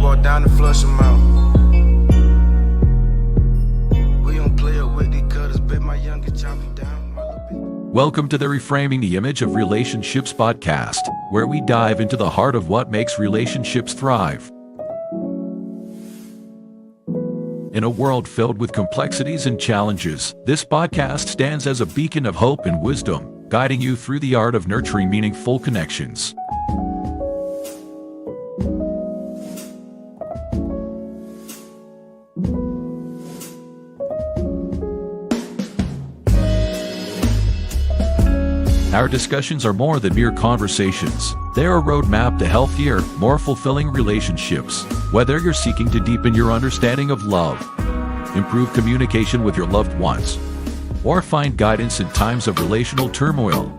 fall down and flush them out. We don't play up with these cutters, bet my youngest chop them down. Welcome to the Reframing the Image of Relationships podcast, where we dive into the heart of what makes relationships thrive. In a world filled with complexities and challenges, this podcast stands as a beacon of hope and wisdom, guiding you through the art of nurturing meaningful connections. Our discussions are more than mere conversations. They're a roadmap to healthier, more fulfilling relationships. Whether you're seeking to deepen your understanding of love, improve communication with your loved ones, or find guidance in times of relational turmoil,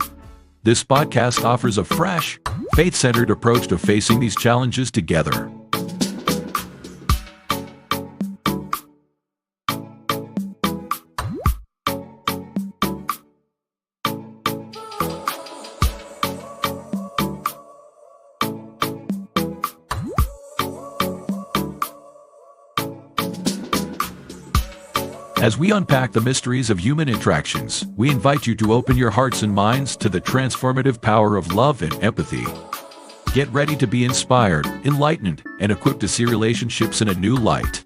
this podcast offers a fresh, faith-centered approach to facing these challenges together. As we unpack the mysteries of human interactions, we invite you to open your hearts and minds to the transformative power of love and empathy. Get ready to be inspired, enlightened, and equipped to see relationships in a new light.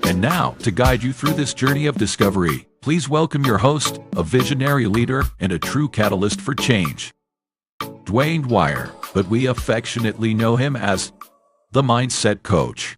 And now, to guide you through this journey of discovery, please welcome your host, a visionary leader and a true catalyst for change, Dwayne Dwyer, but we affectionately know him as the Mindset Coach.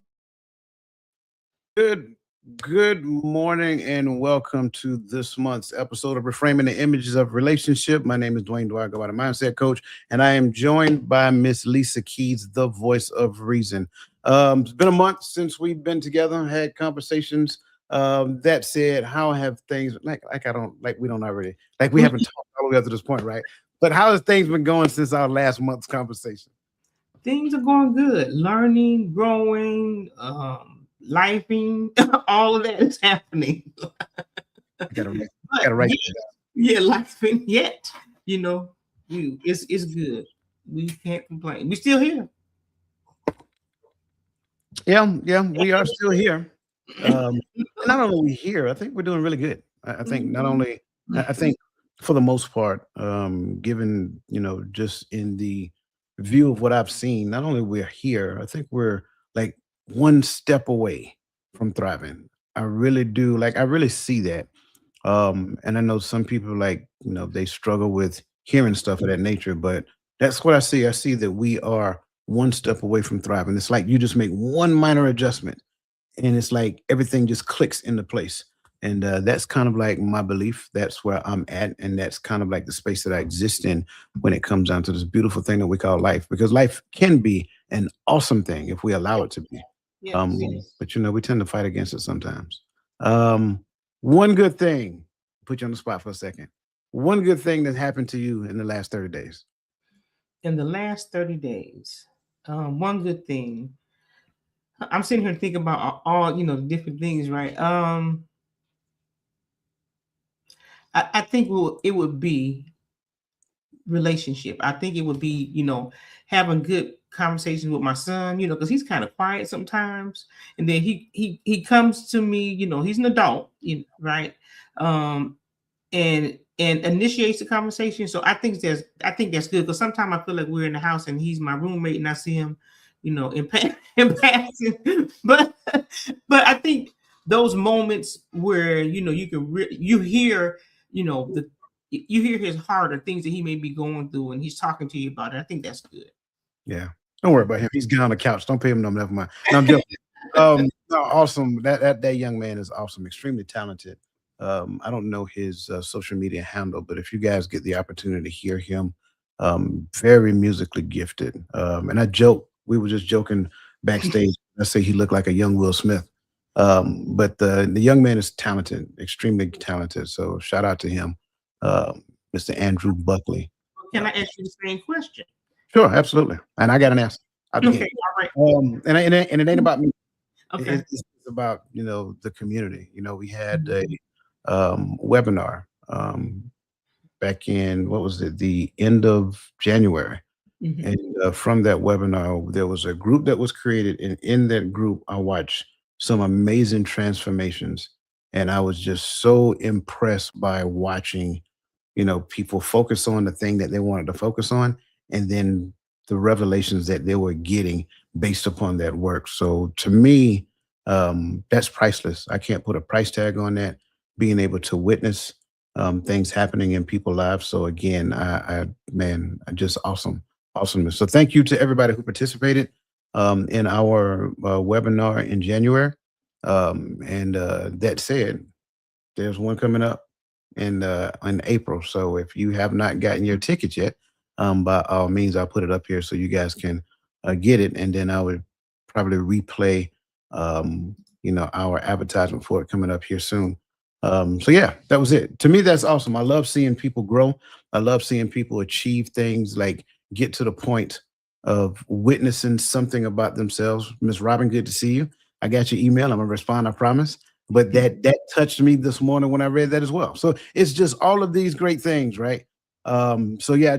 Good morning and welcome to this month's episode of Reframing the Images of Relationship. My name is Dwayne Dwyer, go by the Mindset Coach, and I am joined by Miss Lisa Keys, the voice of reason. It's been a month since we've been together, had conversations. That said, how have things we haven't talked all the way up to this point, right? But how has things been going since our last month's conversation? Things are going good. Learning, growing, lifing, all of that is happening. Gotta write it down. Yeah, lifing yet. It's good. We can't complain. We're still here. Yeah, we are still here. Not only are we here, I think we're doing really good. I think I think for the most part, given, just in the view of what I've seen, not only we're here, I think we're like one step away from thriving. I really do. I really see that. And I know some people they struggle with hearing stuff of that nature, but that's what I see. I see that we are one step away from thriving. It's like you just make one minor adjustment and it's like everything just clicks into place. And that's kind of like my belief. That's where I'm at. And that's kind of like the space that I exist in when it comes down to this beautiful thing that we call life, because life can be an awesome thing if we allow it to be. Yes. But we tend to fight against it sometimes. One good thing, put you on the spot for a second. One good thing that happened to you in the last 30 days. In the last 30 days, one good thing. I'm sitting here thinking about all the different things, right? I think it would be relationship. I think it would be, having good conversations with my son, because he's kind of quiet sometimes. And then he comes to me, he's an adult, right? And initiates the conversation. So I think that's good, because sometimes I feel like we're in the house and he's my roommate and I see him, in passing. But I think those moments where you can you hear you hear his heart or things that he may be going through, and he's talking to you about it. I think that's good. Yeah, don't worry about him. He's getting on the couch. Don't pay him no. Never mind. No, I'm joking. No, awesome. That young man is awesome. Extremely talented. I don't know his social media handle, but if you guys get the opportunity to hear him, very musically gifted. And I joke, we were just joking backstage. I say he looked like a young Will Smith. But the young man is talented, extremely talented. So shout out to him, Mr. Andrew Buckley. Can I ask you the same question? Sure, absolutely. And I got an answer. Okay, all right. And it ain't about me. Okay. It's about the community. We had a webinar back in, what was it, the end of January. And from that webinar, there was a group that was created, and in that group, I watched some amazing transformations, and I was just so impressed by watching, people focus on the thing that they wanted to focus on, and then the revelations that they were getting based upon that work. So to me, that's priceless. I can't put a price tag on that. Being able to witness things happening in people's lives. So again, man, just awesomeness. So thank you to everybody who participated in our webinar in January. And that said, there's one coming up in April. So if you have not gotten your ticket yet, by all means, I'll put it up here so you guys can get it. And then I would probably replay, our advertisement for it coming up here soon. So yeah, that was it. To me, that's awesome. I love seeing people grow. I love seeing people achieve things, like get to the point of witnessing something about themselves. Miss Robin, good to see you. I got your email. I'm gonna respond, I promise. But that touched me this morning when I read that as well. So it's just all of these great things, right? So yeah,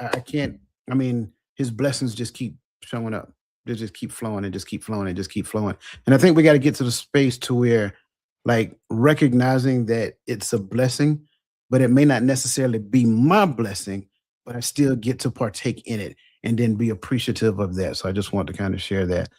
I can't. I mean, his blessings just keep showing up. They just keep flowing and just keep flowing and just keep flowing. And I think we got to get to the space to where, like, recognizing that it's a blessing, but it may not necessarily be my blessing, but I still get to partake in it and then be appreciative of that. So I just want to kind of share that.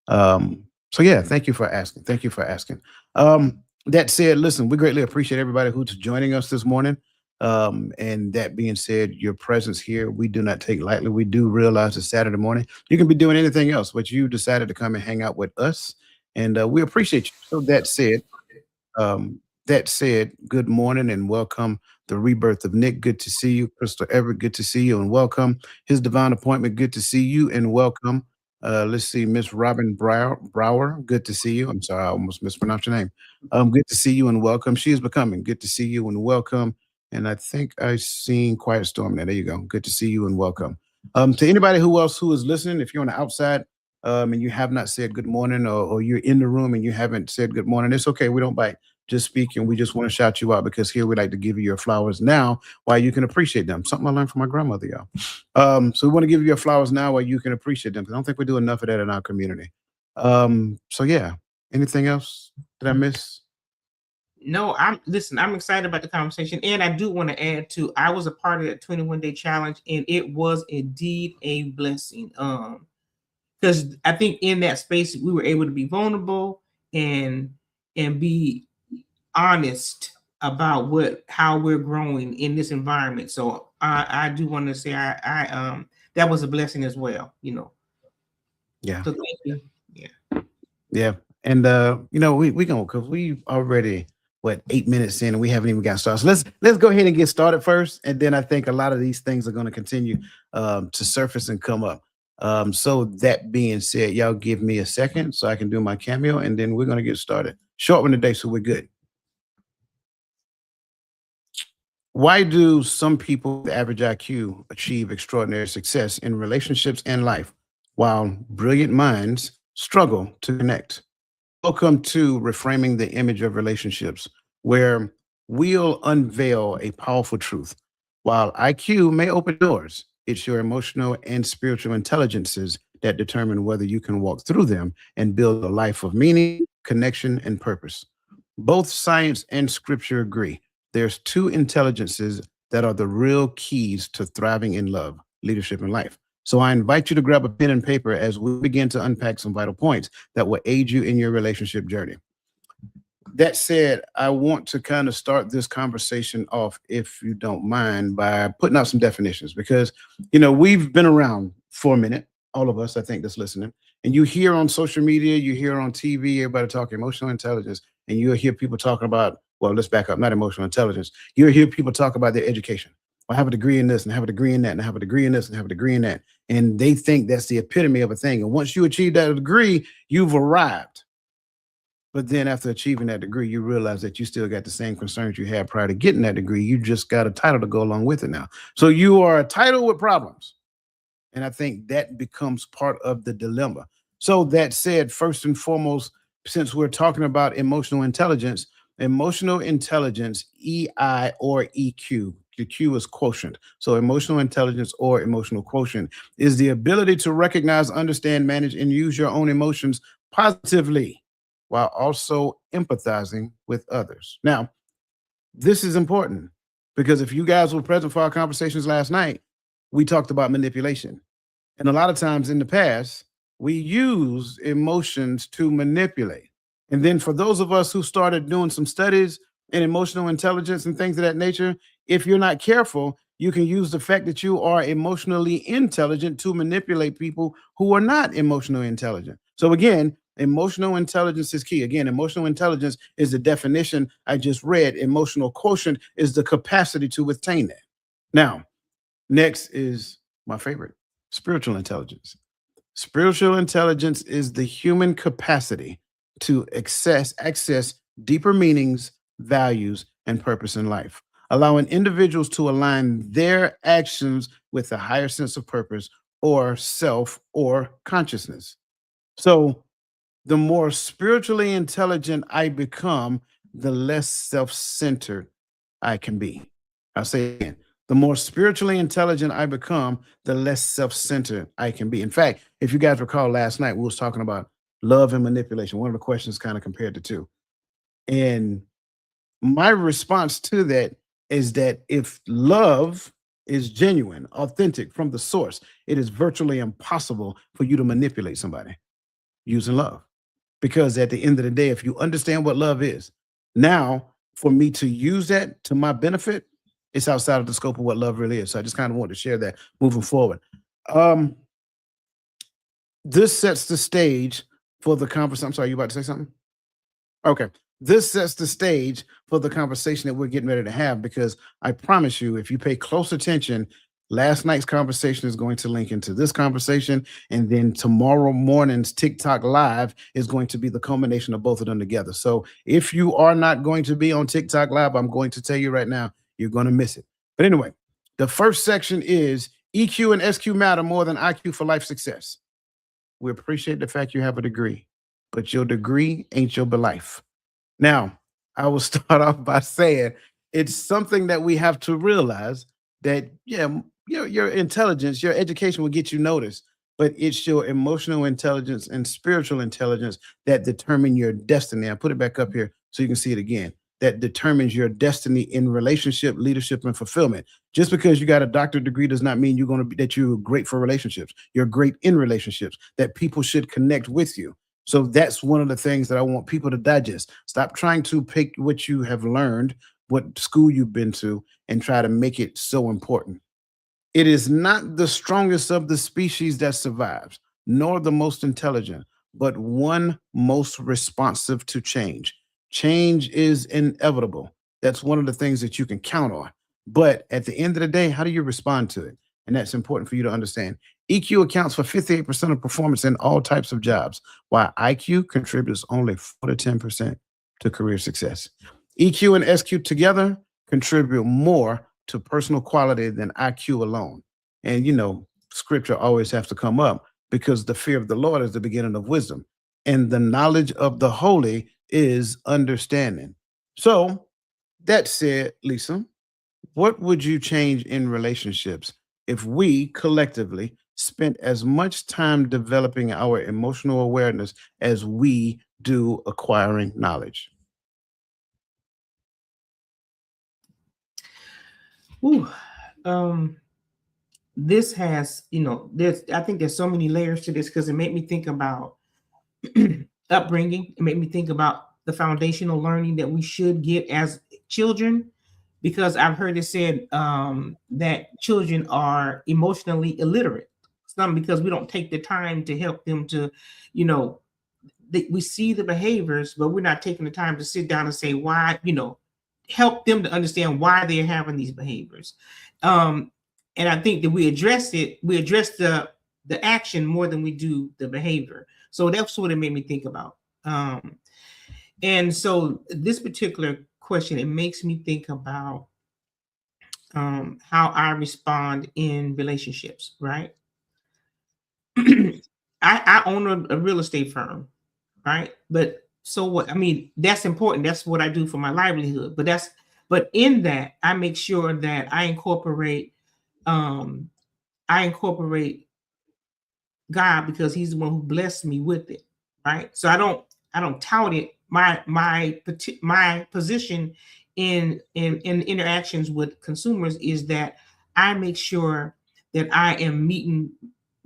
So yeah, thank you for asking. Thank you for asking. That said, listen, we greatly appreciate everybody who's joining us this morning. And that being said, your presence here, we do not take lightly. We do realize it's Saturday morning. You can be doing anything else, but you decided to come and hang out with us, and we appreciate you. So that said, good morning and welcome. The rebirth of Nick, good to see you. Crystal Everett, good to see you and welcome. His divine appointment, good to see you and welcome. Let's see, Miss Robin Brower, good to see you. I'm sorry, I almost mispronounced your name. Good to see you and welcome. She is becoming, good to see you and welcome. And I think I've seen Quiet Storm there. There you go. Good to see you and welcome. To anybody who is listening, if you're on the outside and you have not said good morning, or you're in the room and you haven't said good morning, it's okay. We don't bite. Just speak, and we just want to shout you out, because here we like to give you your flowers now while you can appreciate them. Something I learned from my grandmother, y'all. So we want to give you your flowers now while you can appreciate them, because I don't think we do enough of that in our community. So yeah, anything else did I miss? No, I'm excited about the conversation. And I do want to add to, I was a part of that 21-day challenge, and it was indeed a blessing. Because I think in that space we were able to be vulnerable and be honest about how we're growing in this environment. So I do want to say I that was a blessing as well, Yeah. So thank you. Yeah. And we gonna, because we already 8 minutes in and we haven't even got started. So let's go ahead and get started first. And then I think a lot of these things are going to continue to surface and come up. So that being said, y'all give me a second so I can do my cameo, and then we're going to get started. Short one today, so we're good. Why do some people with average IQ achieve extraordinary success in relationships and life, while brilliant minds struggle to connect? Welcome to Reframing the Image of Relationships, where we'll unveil a powerful truth. While IQ may open doors, it's your emotional and spiritual intelligences that determine whether you can walk through them and build a life of meaning, connection, and purpose. Both science and scripture agree. There's two intelligences that are the real keys to thriving in love, leadership, and life. So I invite you to grab a pen and paper as we begin to unpack some vital points that will aid you in your relationship journey. That said, I want to kind of start this conversation off, if you don't mind, by putting out some definitions, because, we've been around for a minute, all of us, I think, that's listening. And you hear on social media, you hear on TV, everybody talking emotional intelligence, and you'll hear people talking about, well, let's back up, not emotional intelligence. You hear people talk about their education. I have a degree in this and I have a degree in that and I have a degree in this and I have a degree in that. And they think that's the epitome of a thing. And once you achieve that degree, you've arrived. But then after achieving that degree, you realize that you still got the same concerns you had prior to getting that degree. You just got a title to go along with it now. So you are a title with problems. And I think that becomes part of the dilemma. So that said, first and foremost, since we're talking about emotional intelligence, EI or EQ, the Q is quotient. So emotional intelligence or emotional quotient is the ability to recognize, understand, manage, and use your own emotions positively while also empathizing with others. Now, this is important because if you guys were present for our conversations last night, we talked about manipulation. And a lot of times in the past, we use emotions to manipulate. And then for those of us who started doing some studies in emotional intelligence and things of that nature, if you're not careful, you can use the fact that you are emotionally intelligent to manipulate people who are not emotionally intelligent. So again, emotional intelligence is key. Again, emotional intelligence is the definition I just read. Emotional quotient is the capacity to attain that. Now, next is my favorite, spiritual intelligence. Spiritual intelligence is the human capacity to access deeper meanings, values, and purpose in life, allowing individuals to align their actions with a higher sense of purpose or self or consciousness. So the more spiritually intelligent I become, the less self-centered I can be. I'll say it again. The more spiritually intelligent I become, the less self-centered I can be. In fact, if you guys recall last night, we was talking about love and manipulation. One of the questions kind of compared the two. And my response to that is that if love is genuine, authentic from the source, it is virtually impossible for you to manipulate somebody using love. Because at the end of the day, if you understand what love is, now for me to use that to my benefit, it's outside of the scope of what love really is. So I just kind of want to share that moving forward. This sets the stage for the conversation. I'm sorry, you about to say something? Okay. This sets the stage for the conversation that we're getting ready to have, because I promise you, if you pay close attention, last night's conversation is going to link into this conversation. And then tomorrow morning's TikTok Live is going to be the culmination of both of them together. So if you are not going to be on TikTok Live, I'm going to tell you right now, you're going to miss it. But anyway, the first section is EQ and SQ matter more than IQ for life success. We appreciate the fact you have a degree, but your degree ain't your life. Now, I will start off by saying it's something that we have to realize that, yeah, your intelligence, your education will get you noticed, but it's your emotional intelligence and spiritual intelligence that determine your destiny. I put it back up here so you can see it again. That determines your destiny in relationship, leadership, and fulfillment. Just because you got a doctorate degree does not mean that you're great for relationships. You're great in relationships, that people should connect with you. So that's one of the things that I want people to digest. Stop trying to pick what you have learned, what school you've been to, and try to make it so important. It is not the strongest of the species that survives, nor the most intelligent, but one most responsive to change. Change is inevitable. That's one of the things that you can count on. But at the end of the day, how do you respond to it? And that's important for you to understand. EQ accounts for 58% of performance in all types of jobs, while IQ contributes only 4 to 10% to career success. EQ and SQ together contribute more to personal quality than IQ alone. And, scripture always has to come up, because the fear of the Lord is the beginning of wisdom, and the knowledge of the holy is understanding. So that said, Lisa, what would you change in relationships if we collectively spent as much time developing our emotional awareness as we do acquiring knowledge? Ooh, this has, I think there's so many layers to this, because it made me think about upbringing. It made me think about the foundational learning that we should get as children, because I've heard it said that children are emotionally illiterate. Some because we don't take the time to help them to, we see the behaviors, but we're not taking the time to sit down and say why, help them to understand why they're having these behaviors. And I think that we address the action more than we do the behavior. So that's what it made me think about. And so this particular question, it makes me think about how I respond in relationships, right? I own a real estate firm, right? But so what? I mean, that's important. That's what I do for my livelihood. But in that, I make sure that I incorporate God, because He's the one who blessed me with it, right? So I don't tout it. My position in interactions with consumers is that I make sure that I am meeting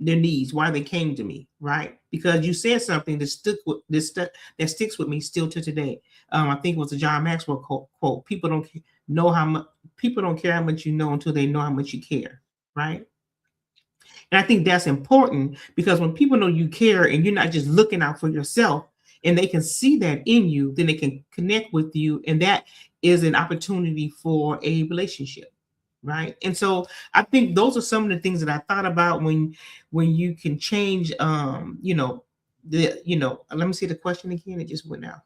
their needs, why they came to me, right? Because you said something that sticks with me still to today. I think it was a John Maxwell quote. People don't care how much you know until they know how much you care, right? And I think that's important, because when people know you care and you're not just looking out for yourself, and they can see that in you, then they can connect with you, and that is an opportunity for a relationship, right? And so I think those are some of the things that I thought about when you can change. Let me see the question again. It just went down.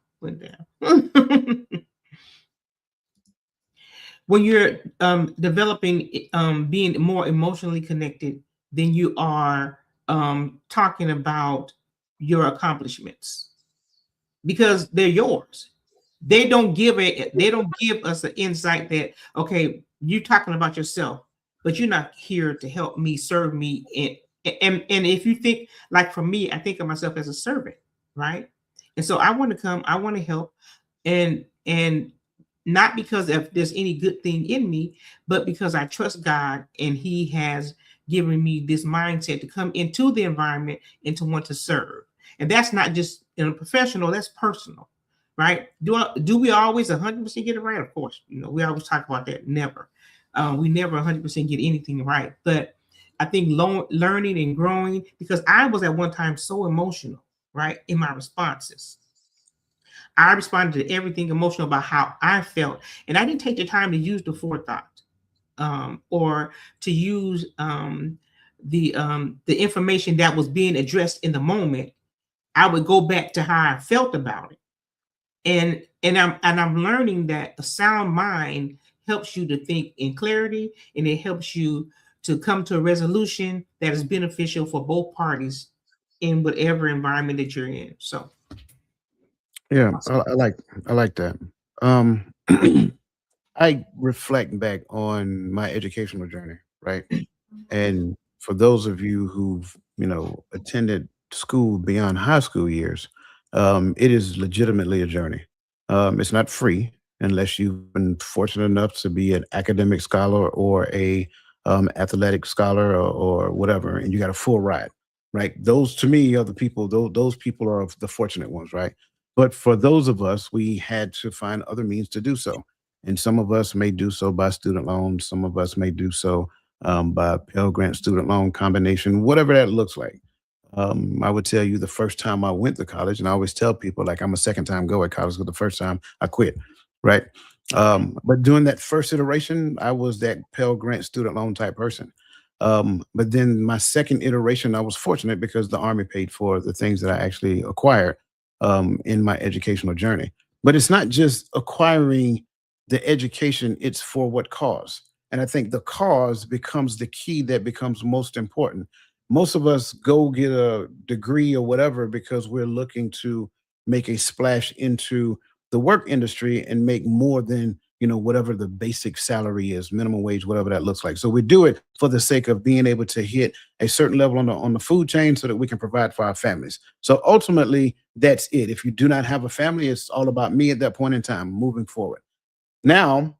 When you're developing, being more emotionally connected, then you are talking about your accomplishments, because they're yours. They don't give us an insight that, okay, you're talking about yourself, but you're not here to help me, serve me. And if you think, like for me, I think of myself as a servant, right? And so I want to come, I want to help, and not because if there's any good thing in me, but because I trust God, and He has given me this mindset to come into the environment and to want to serve. And that's not just in a professional, that's personal, right? Do we always 100% get it right? Of course, we always talk about that. Never. We never 100% get anything right. But I think learning and growing, because I was at one time so emotional, right, in my responses. I responded to everything emotional about how I felt, and I didn't take the time to use the forethought, or to use the information that was being addressed in the moment. I would go back to how I felt about it, and I'm learning that a sound mind helps you to think in clarity, and it helps you to come to a resolution that is beneficial for both parties in whatever environment that you're in. So. Yeah, I like that. I reflect back on my educational journey, right? And for those of you who've, attended school beyond high school years, it is legitimately a journey. It's not free unless you've been fortunate enough to be an academic scholar or a athletic scholar, or whatever, and you got a full ride, right? Those to me are the people. Those people are the fortunate ones, right? But for those of us, we had to find other means to do so. And some of us may do so by student loans. Some of us may do so by Pell Grant student loan combination, whatever that looks like. I would tell you the first time I went to college, and I always tell people, like, I'm a second time go at college, because the first time I quit, right? But during that first iteration, I was that Pell Grant student loan type person. But then my second iteration, I was fortunate because the Army paid for the things that I actually acquired in my educational journey. But it's not just acquiring the education, it's for what cause. And I think the cause becomes the key that becomes most important. Most of us go get a degree or whatever because we're looking to make a splash into the work industry and make more than, whatever the basic salary is, minimum wage, whatever that looks like. So we do it for the sake of being able to hit a certain level on the food chain so that we can provide for our families. So ultimately, that's it. If you do not have a family, it's all about me at that point in time, moving forward. Now,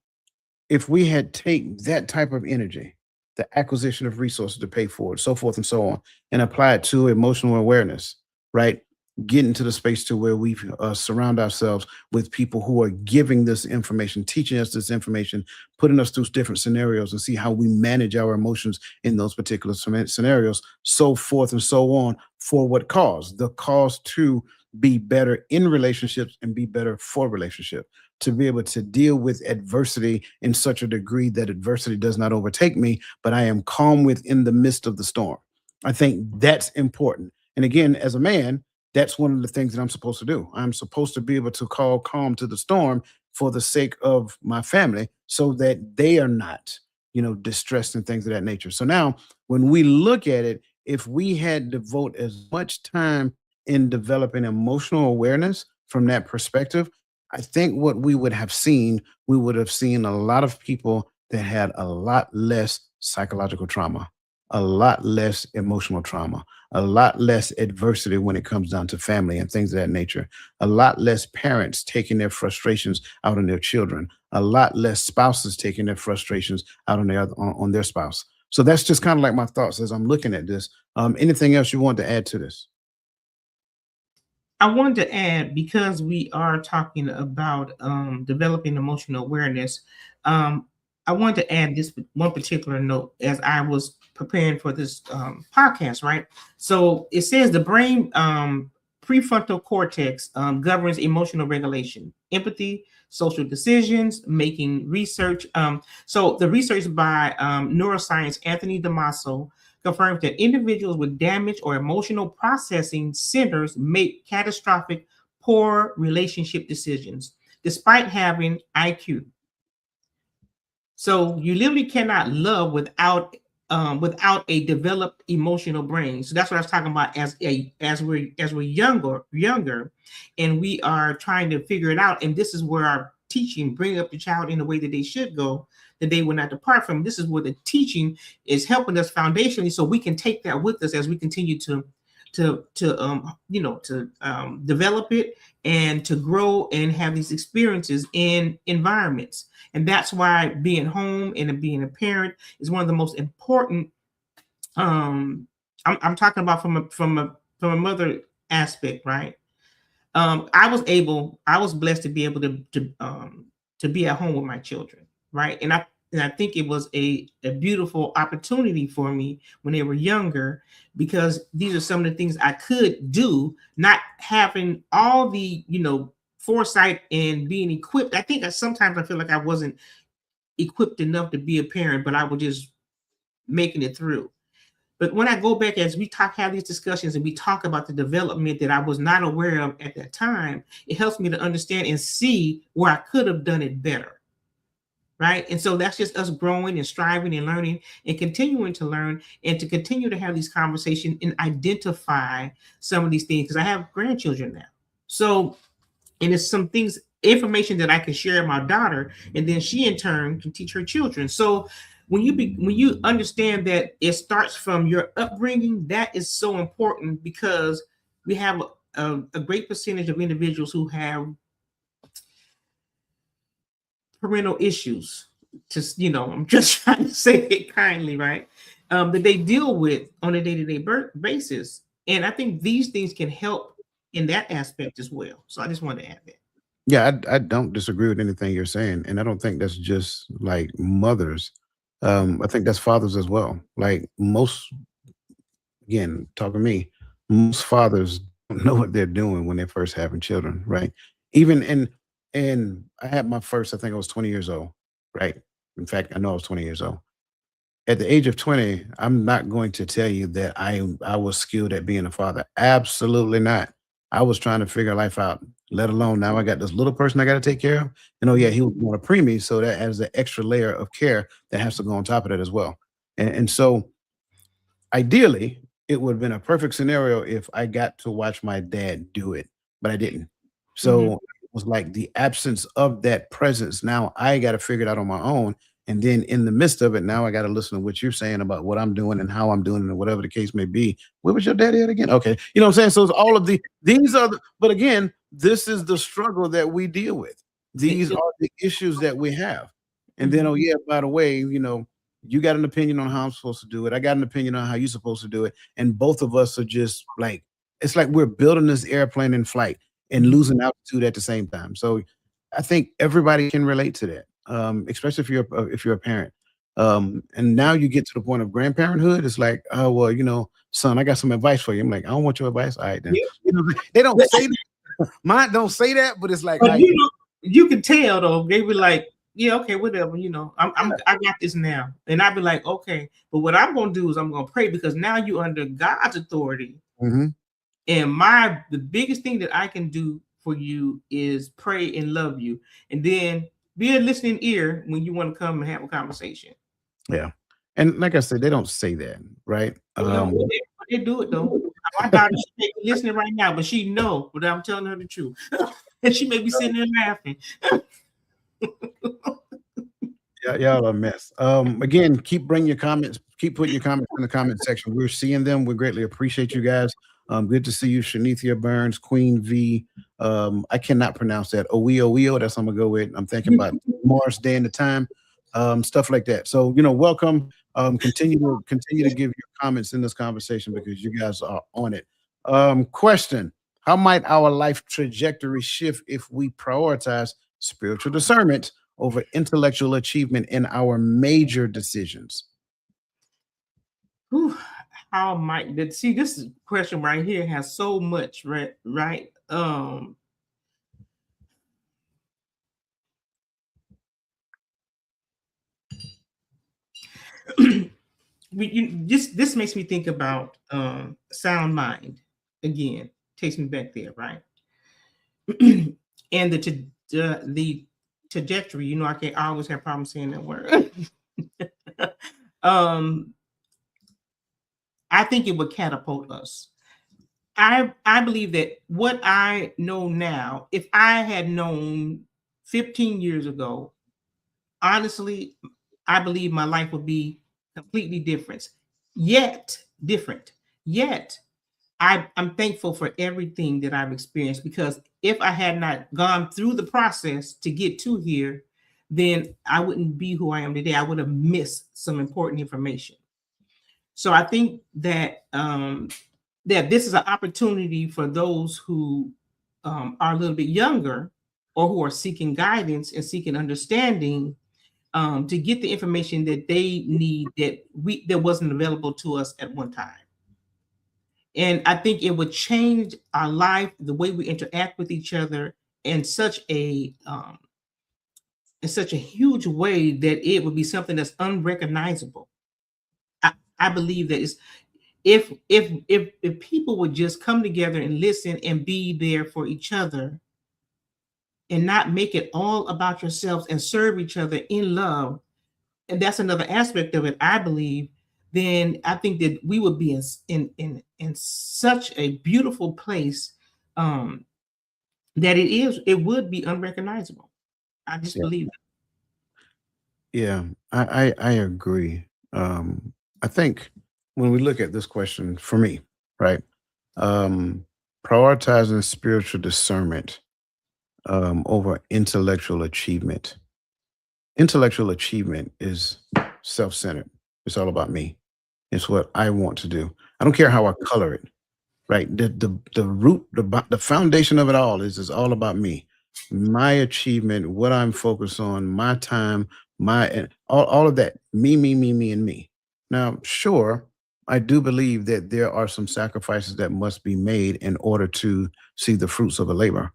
if we had take that type of energy, the acquisition of resources to pay for it, so forth and so on, and apply it to emotional awareness, right? Get into the space to where we surround ourselves with people who are giving this information, teaching us this information, putting us through different scenarios, and see how we manage our emotions in those particular scenarios, so forth and so on. For what cause? The cause to be better in relationships and be better for relationship, to be able to deal with adversity in such a degree that adversity does not overtake me, but I am calm within the midst of the storm. I think that's important. And again, as a man, that's one of the things that I'm supposed to do. I'm supposed to be able to call calm to the storm for the sake of my family so that they are not, distressed and things of that nature. So now when we look at it, if we had devote as much time in developing emotional awareness from that perspective, I think what we would have seen a lot of people that had a lot less psychological trauma, a lot less emotional trauma, a lot less adversity when it comes down to family and things of that nature, a lot less parents taking their frustrations out on their children, a lot less spouses taking their frustrations out on their spouse. So that's just kind of like my thoughts as I'm looking at this. Anything else you want to add to this? I wanted to add, because we are talking about developing emotional awareness. Um, I wanted to add this one particular note as I was preparing for this podcast, right? So it says the brain prefrontal cortex governs emotional regulation, empathy, social decisions, making research. So the research by neuroscience Anthony Damaso confirms that individuals with damaged or emotional processing centers make catastrophic poor relationship decisions despite having IQ. So you literally cannot love without a developed emotional brain. So that's what I was talking about as we're younger, and we are trying to figure it out. And this is where our teaching, bring up the child in the way that they should go, that they will not depart from. This is where the teaching is helping us foundationally, so we can take that with us as we continue to develop it and to grow and have these experiences in environments. And that's why being home and being a parent is one of the most important. I'm talking about from a mother aspect, right? I was blessed to be able to be at home with my children, right? And I think it was a beautiful opportunity for me when they were younger, because these are some of the things I could do, not having all the foresight and being equipped. I think sometimes I feel like I wasn't equipped enough to be a parent, but I was just making it through. But when I go back, as we have these discussions and we talk about the development that I was not aware of at that time, it helps me to understand and see where I could have done it better. Right. And so that's just us growing and striving and learning and continuing to learn and to continue to have these conversations and identify some of these things, because I have grandchildren now. So, and it's some things, information that I can share with my daughter, and then she in turn can teach her children. So when you understand that it starts from your upbringing, that is so important, because we have a great percentage of individuals who have parental issues. I'm just trying to say it kindly, right? That they deal with on a day-to-day basis. And I think these things can help in that aspect as well. So I just wanted to add that. Yeah, I don't disagree with anything you're saying, and I don't think that's just like mothers. I think that's fathers as well. Like most, again, talking to me, most fathers don't know what they're doing when they're first having children, right? Even and I had my first, I think I was 20 years old, right? In fact, I know I was 20 years old. At the age of 20, I'm not going to tell you that I was skilled at being a father. Absolutely not. I was trying to figure life out, let alone now I got this little person I got to take care of. And oh yeah, he was born a preemie, so that adds an extra layer of care that has to go on top of that as well. And so ideally, it would have been a perfect scenario if I got to watch my dad do it, but I didn't. So it was like the absence of that presence. Now I got to figure it out on my own. And then in the midst of it, now I got to listen to what you're saying about what I'm doing and how I'm doing it and whatever the case may be. Where was your daddy at again? Okay. You know what I'm saying? So it's all of these are, but again, this is the struggle that we deal with. These are the issues that we have. And then, oh yeah, by the way, you got an opinion on how I'm supposed to do it. I got an opinion on how you're supposed to do it. And both of us are just like, it's like we're building this airplane in flight and losing altitude at the same time. So I think everybody can relate to that, especially if you're a parent. And now you get to the point of grandparenthood. It's like, oh well, son, I got some advice for you. I'm like, I don't want your advice. All right, then. Yeah. They don't say that. Mine don't say that, but it's like, But you can tell though, they be like, yeah, okay, whatever, I got this now. And I'd be like, okay, but what I'm gonna do is I'm gonna pray, because now you're under God's authority. Mm-hmm. And the biggest thing that I can do for you is pray and love you, and then be a listening ear when you want to come and have a conversation. Yeah. And like I said, they don't say that, right? They do it though. My daughter, she may be listening right now, but she know, but I'm telling her the truth. And she may be sitting there laughing. Yeah, y'all are a mess. Again, keep bringing your comments, keep putting your comments in the comment section. We're seeing them. We greatly appreciate you guys. Good to see you, Shanithia Burns, Queen V. I cannot pronounce that. Oeo, that's what I'm gonna go with. I'm thinking about Mars Day and the Time, stuff like that. So, welcome. Continue to give your comments in this conversation, because you guys are on it. Question: how might our life trajectory shift if we prioritize spiritual discernment over intellectual achievement in our major decisions? Whew, how might that? See, this question right here has so much, right? This makes me think about sound mind again. Takes me back there, right? And the trajectory. I always have problems saying that word. I think it would catapult us. I believe that what I know now, if I had known 15 years ago, honestly, I believe my life would be completely different. Yet, I'm thankful for everything that I've experienced, because if I had not gone through the process to get to here, then I wouldn't be who I am today. I would have missed some important information. So I think that that this is an opportunity for those who are a little bit younger, or who are seeking guidance and seeking understanding, to get the information that they need that wasn't available to us at one time. And I think it would change our life, the way we interact with each other, in such a huge way that it would be something that's unrecognizable. I believe that if people would just come together and listen and be there for each other, and not make it all about yourselves, and serve each other in love, and that's another aspect of it, I believe, then I think that we would be in such a beautiful place, that it would be unrecognizable. I just believe it. Yeah, I agree. I think when we look at this question, for me, right, prioritizing spiritual discernment over intellectual achievement. Intellectual achievement is self-centered. It's all about me. It's what I want to do. I don't care how I color it. Right. The root, the foundation of it all is all about me, my achievement, what I'm focused on, my time, and all of that. Me, and me. Now, sure, I do believe that there are some sacrifices that must be made in order to see the fruits of a labor.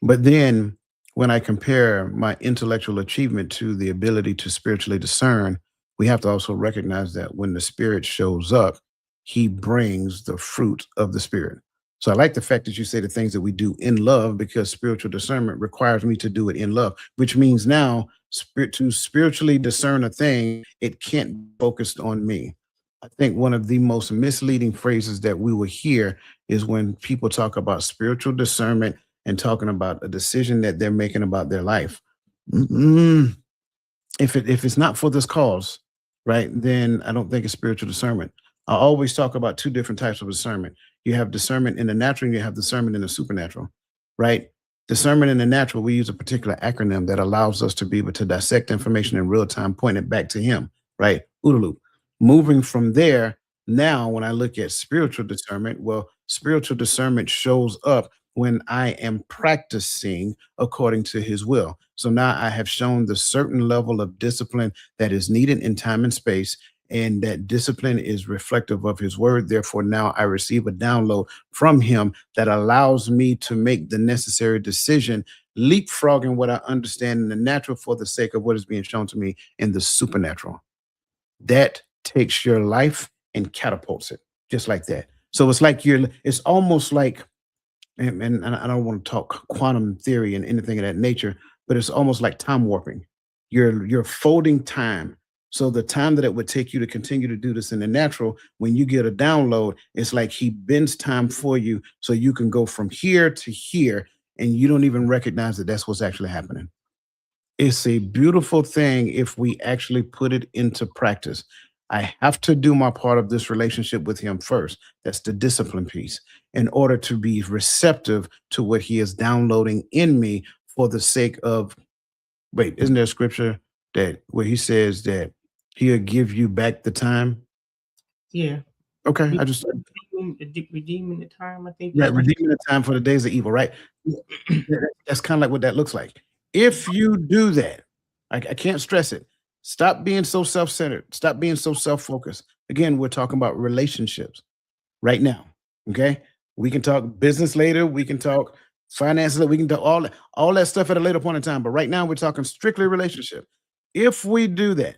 But then when I compare my intellectual achievement to the ability to spiritually discern, we have to also recognize that when the Spirit shows up, he brings the fruit of the Spirit. So I like the fact that you say the things that we do in love, because spiritual discernment requires me to do it in love, which means now to spiritually discern a thing, it can't be focused on me. I think one of the most misleading phrases that we will hear is when people talk about spiritual discernment and talking about a decision that they're making about their life. If it's not for this cause, right, then I don't think it's spiritual discernment. I always talk about two different types of discernment. You have discernment in the natural, and you have discernment in the supernatural, right? Discernment in the natural, we use a particular acronym that allows us to be able to dissect information in real time, point it back to him, right? OODA loop. Moving from there, now when I look at spiritual discernment, well, spiritual discernment shows up when I am practicing according to his will. So now I have shown the certain level of discipline that is needed in time and space, and that discipline is reflective of his word. Therefore, now I receive a download from him that allows me to make the necessary decision, leapfrogging what I understand in the natural for the sake of what is being shown to me in the supernatural. That takes your life and catapults it just like that. So it's like it's almost like, and I don't want to talk quantum theory and anything of that nature, but it's almost like time warping. You're folding time. So the time that it would take you to continue to do this in the natural, when you get a download, it's like he bends time for you so you can go from here to here, and you don't even recognize that that's what's actually happening. It's a beautiful thing if we actually put it into practice. I have to do my part of this relationship with him first. That's the discipline piece, in order to be receptive to what he is downloading in me for the sake of, wait, isn't there a scripture that where he says that he'll give you back the time? Yeah. Okay, I just Redeeming the time, I think. yeah, redeeming the time for the days of evil, right? That's kind of like what that looks like. If you do that, I can't stress it. Stop being so self-centered. Stop being so self-focused. Again, we're talking about relationships right now. Okay, we can talk business later. We can talk finances. We can talk all that stuff at a later point in time. But right now, we're talking strictly relationship. If we do that,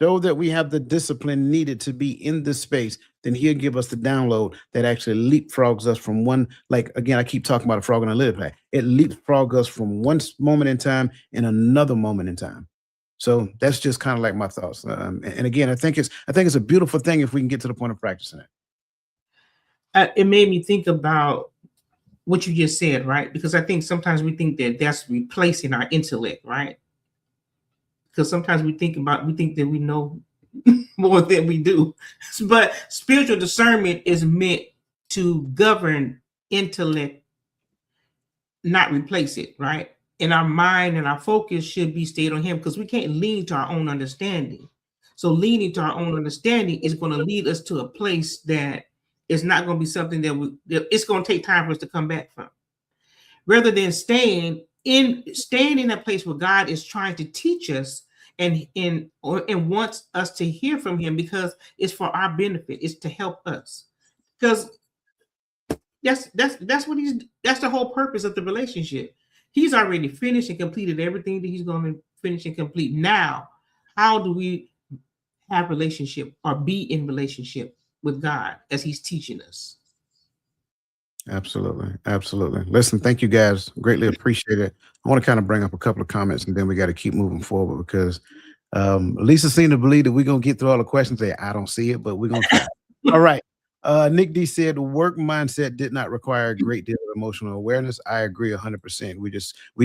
show that we have the discipline needed to be in this space, then he'll give us the download that actually leapfrogs us from one, like, again, I keep talking about a frog in a lily pad. It leapfrogs us from one moment in time in another moment in time. So that's just kind of like my thoughts. And again, I think it's a beautiful thing if we can get to the point of practicing it. It made me think about what you just said, right? Because I think sometimes we think that that's replacing our intellect, right? Because sometimes we think that we know more than we do. But spiritual discernment is meant to govern intellect, not replace it, right? And our mind and our focus should be stayed on him, because we can't lean to our own understanding. So leaning to our own understanding is going to lead us to a place that is not going to be something that it's going to take time for us to come back from. Rather than staying in a place where God is trying to teach us and wants us to hear from him, because it's for our benefit. It's to help us. Because that's the whole purpose of the relationship. He's already finished and completed everything that he's going to finish and complete. Now, how do we have relationship or be in relationship with God as he's teaching us? Absolutely. Absolutely. Listen, thank you guys. Greatly appreciate it. I want to kind of bring up a couple of comments, and then we got to keep moving forward, because Lisa seemed to believe that we're going to get through all the questions. I don't see it, but we're going to try. All right. Nick D said work mindset did not require a great deal of emotional awareness. I agree 100%. We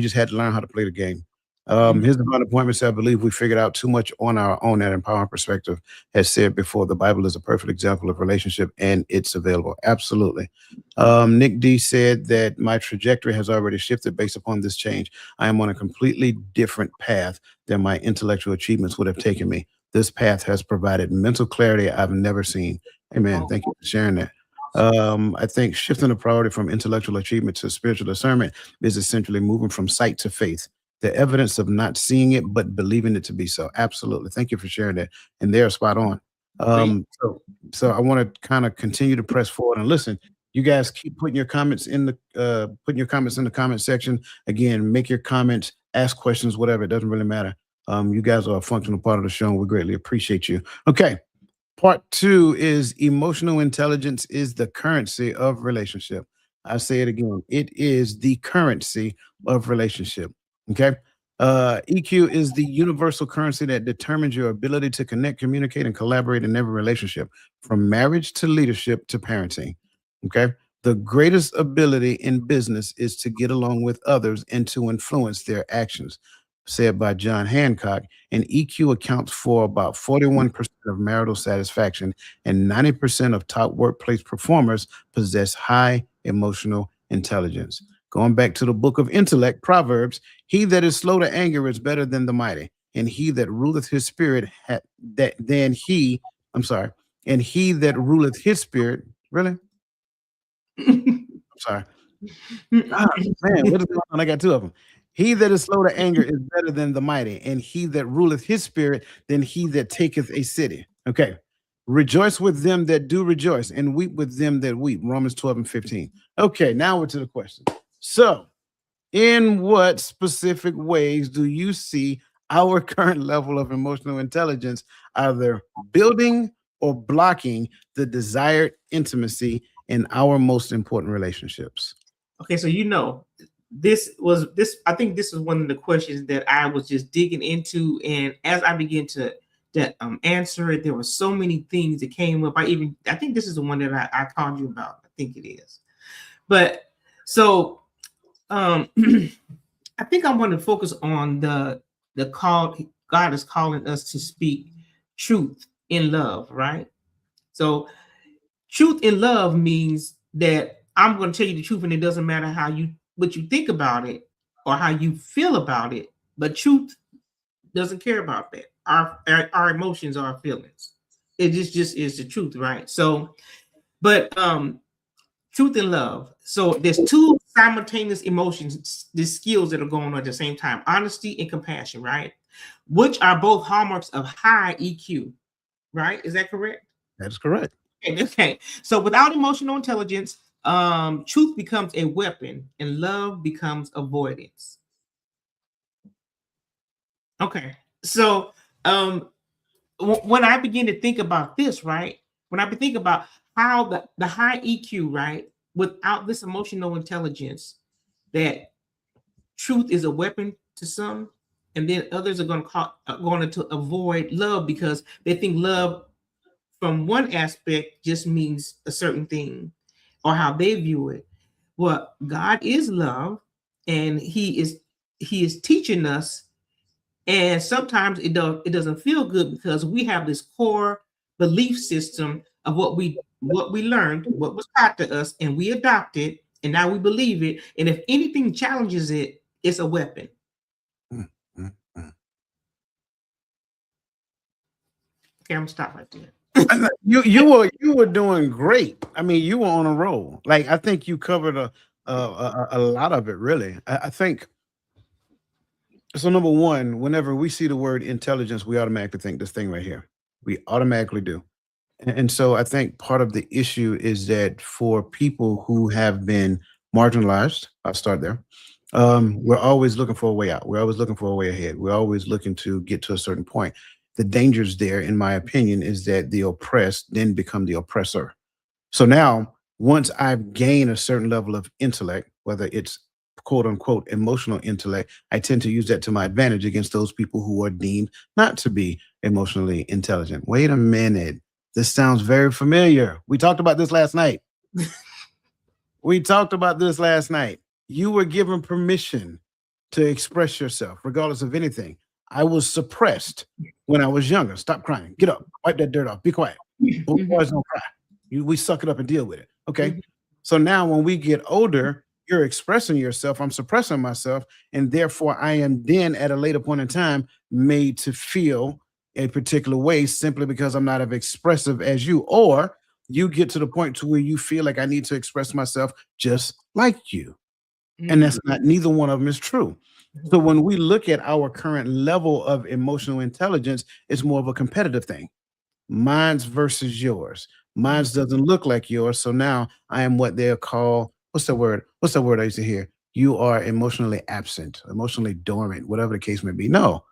just had to learn how to play the game. His divine appointment said, I believe we figured out too much on our own. That empowerment perspective has said before, the Bible is a perfect example of relationship, and it's available. Absolutely. Nick D said that my trajectory has already shifted based upon this change. I am on a completely different path than my intellectual achievements would have taken me. This path has provided mental clarity I've never seen. Amen. Thank you for sharing that. I think shifting the priority from intellectual achievement to spiritual discernment is essentially moving from sight to faith. The evidence of not seeing it, but believing it to be so. Absolutely. Thank you for sharing that. And they're spot on. So I want to kind of continue to press forward and listen. You guys keep putting your comments in the comment section. Again, make your comments, ask questions, whatever. It doesn't really matter. You guys are a functional part of the show, and we greatly appreciate you. Okay. Part 2 is emotional intelligence is the currency of relationship. I say it again. It is the currency of relationship. Okay. EQ is the universal currency that determines your ability to connect, communicate, and collaborate in every relationship, from marriage to leadership to parenting. Okay. The greatest ability in business is to get along with others and to influence their actions, said by John Hancock. And EQ accounts for about 41% of marital satisfaction, and 90% of top workplace performers possess high emotional intelligence. Going back to the book of intellect, Proverbs, he that is slow to anger is better than the mighty, and he that ruleth his spirit and he that ruleth his spirit, really? I'm sorry. Ah, man, what is going on? I got two of them. He that is slow to anger is better than the mighty, and he that ruleth his spirit than he that taketh a city. Okay. Rejoice with them that do rejoice, and weep with them that weep. Romans 12 and 15. Okay, now we're to the question. So, in what specific ways do you see our current level of emotional intelligence either building or blocking the desired intimacy in our most important relationships? Okay, so I think this is one of the questions that I was just digging into, and as I began to answer it, there were so many things that came up. I think this is the one that I called you about. I think it is. But so I think I want to focus on the call. God is calling us to speak truth in love, right? So truth in love means that I'm going to tell you the truth, and it doesn't matter what you think about it or how you feel about it. But truth doesn't care about that. Our emotions, our feelings. It just is the truth, right? So, but truth and love. So there's two simultaneous emotions, the skills that are going on at the same time: honesty and compassion, right? Which are both hallmarks of high EQ, right? Is that correct? That's correct. Okay. So without emotional intelligence, truth becomes a weapon and love becomes avoidance. Okay. So when I begin to think about this, right? When I think about how the high EQ, right, without this emotional intelligence, that truth is a weapon to some, and then others are going to avoid love because they think love from one aspect just means a certain thing or how they view it. Well, God is love, and He is teaching us. And sometimes it doesn't feel good because we have this core belief system of what we learned, what was taught to us, and we adopt it, and now we believe it. And if anything challenges it, it's a weapon. Mm, mm, mm. Okay, I'm gonna stop right there. You were doing great. I mean, you were on a roll. Like I think you covered a lot of it. Really, I think. So number one, whenever we see the word intelligence, we automatically think this thing right here. We automatically do. And so I think part of the issue is that for people who have been marginalized, I'll start there. We're always looking for a way out. We're always looking for a way ahead. We're always looking to get to a certain point. The dangers there, in my opinion, is that the oppressed then become the oppressor. So now, once I've gained a certain level of intellect, whether it's quote unquote emotional intellect, I tend to use that to my advantage against those people who are deemed not to be emotionally intelligent. Wait a minute. This sounds very familiar. We talked about this last night. We talked about this last night. You were given permission to express yourself, regardless of anything. I was suppressed when I was younger. Stop crying. Get up. Wipe that dirt off. Be quiet. Boys don't cry. We suck it up and deal with it. Okay. So now when we get older, you're expressing yourself. I'm suppressing myself. And therefore, I am then at a later point in time made to feel a particular way simply because I'm not as expressive as you. Or you get to the point to where you feel like I need to express myself just like you. And that's not, neither one of them is true. So when we look at our current level of emotional intelligence, it's more of a competitive thing. Mine's versus yours. Mine's doesn't look like yours. So now I am what they'll call, what's the word? What's the word I used to hear? You are emotionally absent, emotionally dormant, whatever the case may be. No,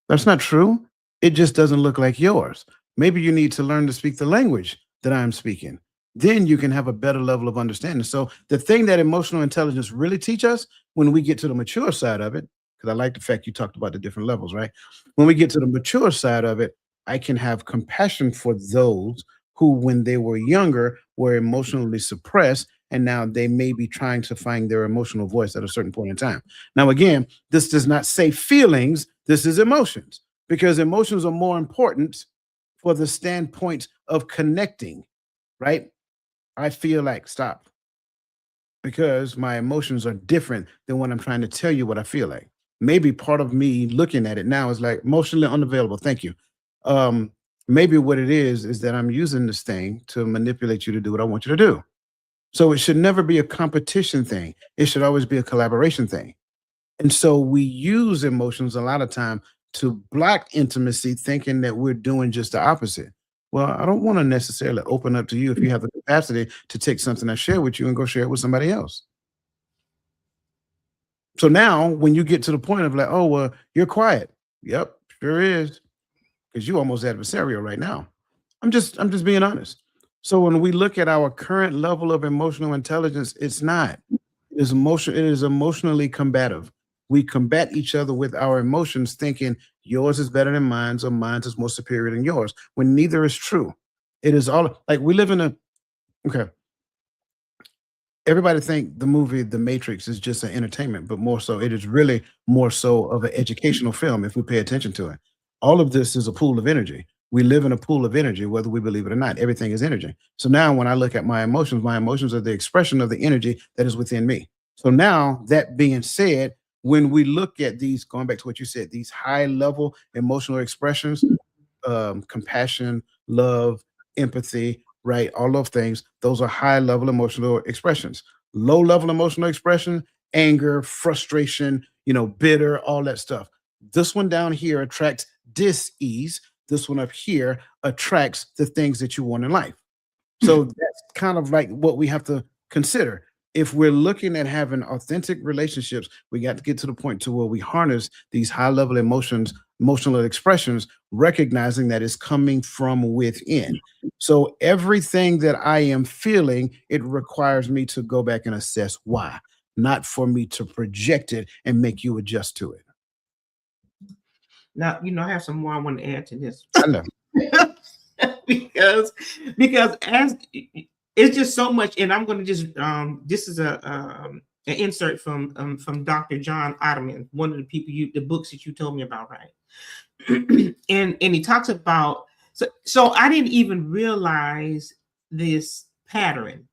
that's not true. It just doesn't look like yours. Maybe you need to learn to speak the language that I'm speaking. Then you can have a better level of understanding. So the thing that emotional intelligence really teach us when we get to the mature side of it, because I like the fact you talked about the different levels, right? When we get to the mature side of it, I can have compassion for those who, when they were younger, were emotionally suppressed, and now they may be trying to find their emotional voice at a certain point in time. Now, again, this does not say feelings, this is emotions, because emotions are more important for the standpoint of connecting, right? I feel like stop because my emotions are different than when I'm trying to tell you what I feel like. Maybe part of me looking at it now is like emotionally unavailable. Thank you. Maybe what it is that I'm using this thing to manipulate you to do what I want you to do. So it should never be a competition thing. It should always be a collaboration thing. And so we use emotions a lot of time to block intimacy, thinking that we're doing just the opposite. Well, I don't want to necessarily open up to you if you have the capacity to take something I share with you and go share it with somebody else. So now when you get to the point of like, oh, well, you're quiet. Yep, sure is. Because you almost adversarial right now. I'm just being honest. So when we look at our current level of emotional intelligence, it's not. It is emotionally combative. We combat each other with our emotions, thinking yours is better than mine, or mine is more superior than yours, when neither is true. It is all like we live in a okay. Everybody think the movie The Matrix is just an entertainment, but more so, it is really more so of an educational film if we pay attention to it. All of this is a pool of energy. We live in a pool of energy, whether we believe it or not. Everything is energy. So now when I look at my emotions are the expression of the energy that is within me. So now that being said, when we look at these, going back to what you said, these high level emotional expressions, compassion, love, empathy, right? All those things, those are high level emotional expressions. Low level emotional expression, anger, frustration, bitter, all that stuff. This one down here attracts dis-ease. This one up here attracts the things that you want in life. So that's kind of like what we have to consider. If we're looking at having authentic relationships, we got to get to the point to where we harness these high level emotional expressions, recognizing that it's coming from within. So everything that I am feeling, it requires me to go back and assess why, not for me to project it and make you adjust to it. Now, I have some more I want to add to this. I know. because as it's just so much, and I'm going to just this is an insert from Dr. John Ottoman, one of the people the books that you told me about, right? and he talks about so I didn't even realize this pattern,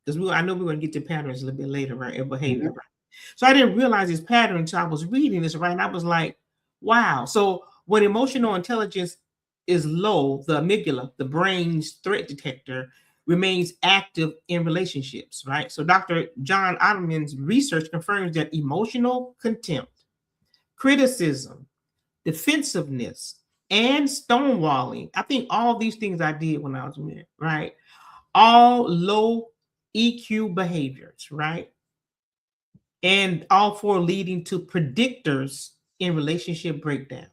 because I know we're going to get to patterns a little bit later, right? And behavior, right? So I didn't realize this pattern until I was reading this, right? And I was like, wow. So when emotional intelligence is low, the amygdala, the brain's threat detector, remains active in relationships, right? So Dr. John Ottoman's research confirms that emotional contempt, criticism, defensiveness, and stonewalling, I think all these things I did when I was married, right? All low EQ behaviors, right? And all four leading to predictors in relationship breakdown.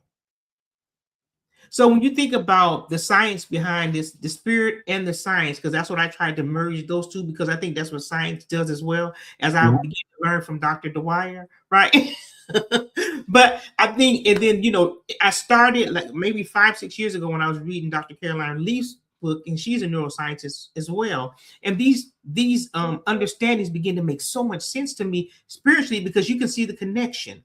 So when you think about the science behind this, the spirit and the science, because that's what I tried to merge those two, because I think that's what science does as well, as I began to learn from Dr. Dwyer, right? But I think, and then, I started like maybe 5-6 years ago when I was reading Dr. Caroline Leaf's book, and she's a neuroscientist as well. And these understandings begin to make so much sense to me spiritually, because you can see the connection.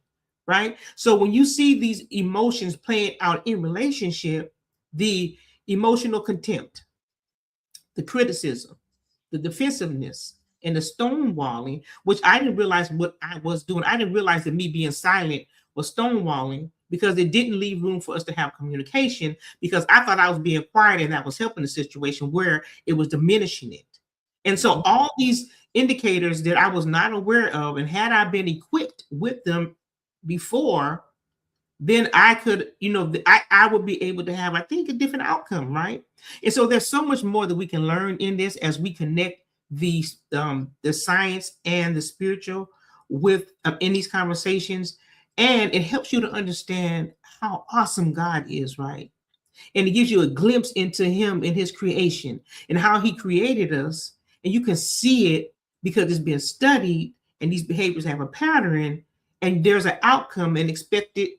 Right. So when you see these emotions playing out in relationship, the emotional contempt, the criticism, the defensiveness, and the stonewalling, which I didn't realize what I was doing. I didn't realize that me being silent was stonewalling, because it didn't leave room for us to have communication, because I thought I was being quiet and that was helping the situation, where it was diminishing it. And so all these indicators that I was not aware of, and had I been equipped with them before, then I could, I would be able to have, I think, a different outcome, right? And so there's so much more that we can learn in this as we connect the science and the spiritual with in these conversations, and it helps you to understand how awesome God is, right? And it gives you a glimpse into Him and His creation and how He created us, and you can see it because it's been studied, and these behaviors have a pattern. And there's an outcome, an expected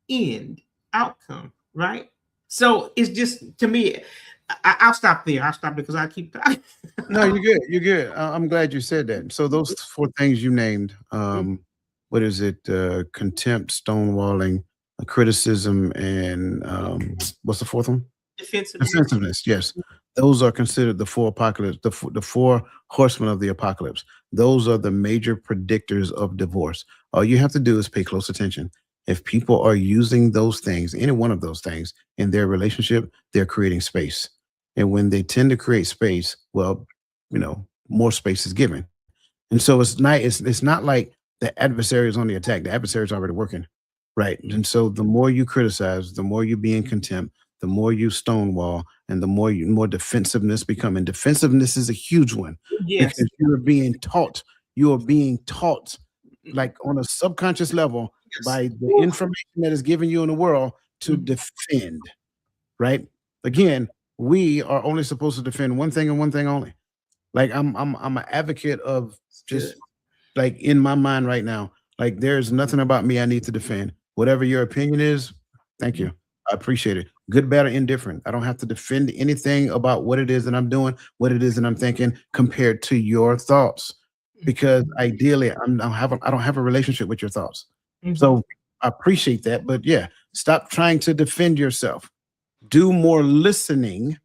end outcome, right? So it's just, to me, I'll stop there. I'll stop because I keep talking. No, you're good. You're good. I'm glad you said that. So those 4 things you named, what is it? Contempt, stonewalling, criticism, and what's the 4th one? Defensiveness. Yes. Those are considered the 4 apocalypse, the 4 horsemen of the apocalypse. Those are the major predictors of divorce. All you have to do is pay close attention. If people are using those things, any one of those things in their relationship, they're creating space. And when they tend to create space, well, more space is given. And so it's not like the adversary is on the attack. The adversary is already working, right? And so the more you criticize, the more you be in contempt, the more you stonewall, and the more defensiveness become. And defensiveness is a huge one Yes. because you are being taught like on a subconscious level by the information that is given you in the world to defend, right? Again, we are only supposed to defend one thing and one thing only. Like I'm an advocate of just like in my mind right now, like there's nothing about me I need to defend. Whatever your opinion is, thank you. I appreciate it. Good, bad, or indifferent. I don't have to defend anything about what it is that I'm doing, what it is that I'm thinking compared to your thoughts. Because ideally, I don't have a relationship with your thoughts. So I appreciate that. But yeah, stop trying to defend yourself. Do more listening,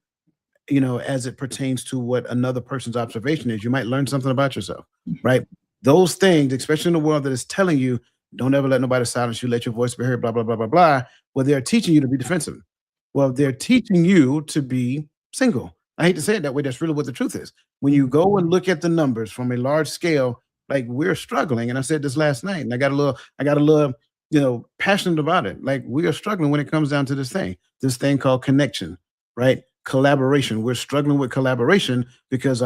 as it pertains to what another person's observation is. You might learn something about yourself, right? Those things, especially in the world that is telling you, don't ever let nobody silence you, let your voice be heard, blah, blah, blah, blah, blah. Well, they're teaching you to be defensive. Well, they're teaching you to be single. I hate to say it that way. That's really what the truth is. When you go and look at the numbers from a large scale, like we're struggling. And I said this last night, and I got a little, passionate about it. Like we are struggling when it comes down to this thing called connection, right? Collaboration. We're struggling with collaboration because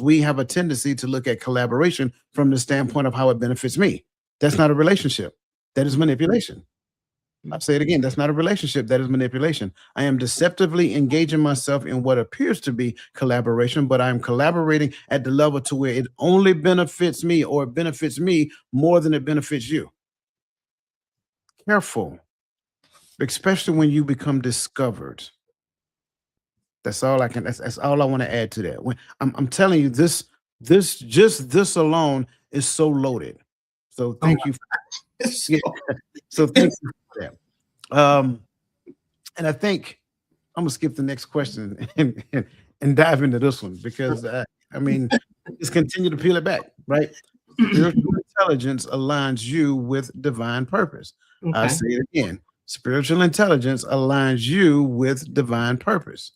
we have a tendency to look at collaboration from the standpoint of how it benefits me. That's not a relationship. That is manipulation. I'll say it again. That's not a relationship. That is manipulation. I am deceptively engaging myself in what appears to be collaboration, but I'm collaborating at the level to where it only benefits me, or it benefits me more than it benefits you. Careful, especially when you become discovered. That's all I can. That's all I want to add to that. When I'm telling you, this alone is so loaded. So thank you. So thank you for that. And I think I'm gonna skip the next question and dive into this one because just continue to peel it back, right? Spiritual intelligence aligns you with divine purpose. I'll say it again. Spiritual intelligence aligns you with divine purpose.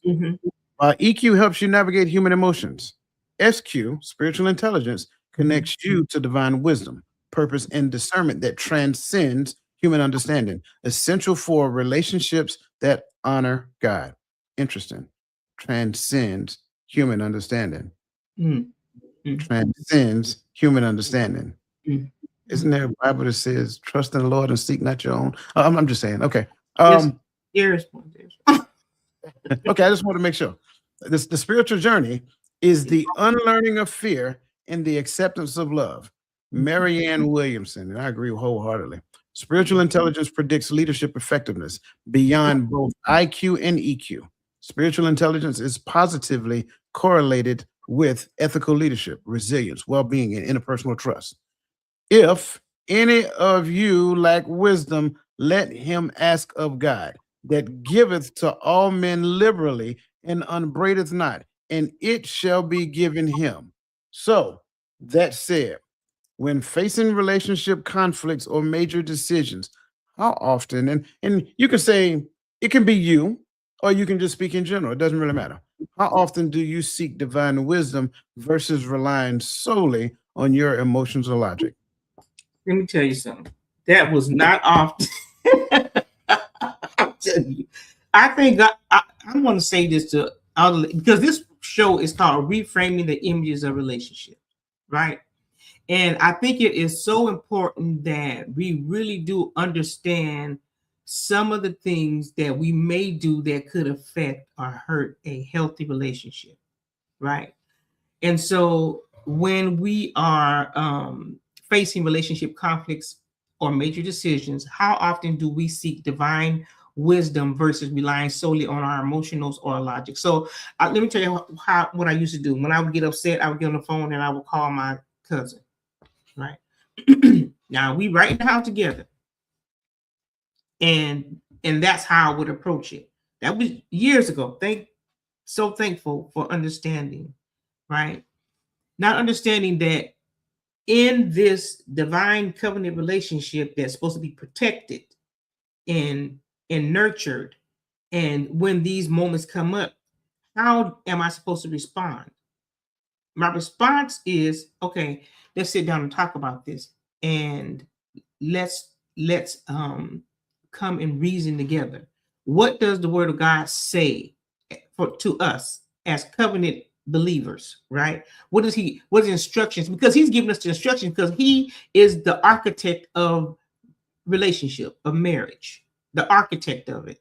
EQ helps you navigate human emotions. SQ, spiritual intelligence, connects you to divine wisdom, purpose, and discernment that transcends human understanding, essential for relationships that honor God. Interesting. Transcends human understanding. Transcends human understanding. Isn't there a Bible that says, trust in the Lord and seek not your own? I'm just saying. Okay. Okay, I just want to make sure. The spiritual journey is the unlearning of fear and the acceptance of love. Marianne Williamson, and I agree wholeheartedly. Spiritual intelligence predicts leadership effectiveness beyond both IQ and EQ. Spiritual intelligence is positively correlated with ethical leadership, resilience, well-being, and interpersonal trust. If any of you lack wisdom, let him ask of God, that giveth to all men liberally and upbraideth not, and it shall be given him. So, that said, when facing relationship conflicts or major decisions, how often, and you can say it can be you, or you can just speak in general, it doesn't really matter. How often do you seek divine wisdom versus relying solely on your emotions or logic? Let me tell you something. That was not often. I'm telling you. I think I want to say this to all, because this show is called Reframing the Images of Relationships, right? And I think it is so important that we really do understand some of the things that we may do that could affect or hurt a healthy relationship, right? And so when we are facing relationship conflicts or major decisions, how often do we seek divine wisdom versus relying solely on our emotionals or logic? So let me tell you what I used to do. When I would get upset, I would get on the phone and I would call my cousin, right? Now we right in the house together. And that's how I would approach it. That was years ago. So thankful for understanding, right? Not understanding that in this divine covenant relationship that's supposed to be protected and nurtured, and when these moments come up, how am I supposed to respond? my response is, okay, let's sit down and talk about this, and let's come and reason together. What does the word of God say to us as covenant believers, right? What is instructions? Because he's giving us the instructions, because he is the architect of relationship, of marriage, the architect of it.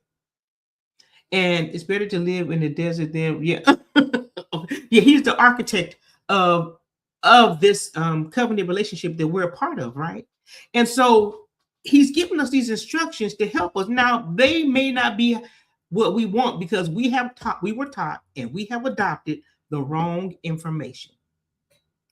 And it's better to live in the desert than he's the architect of this covenant relationship that we're a part of, right? And so he's giving us these instructions to help us. Now, they may not be what we want, because we were taught and we have adopted the wrong information,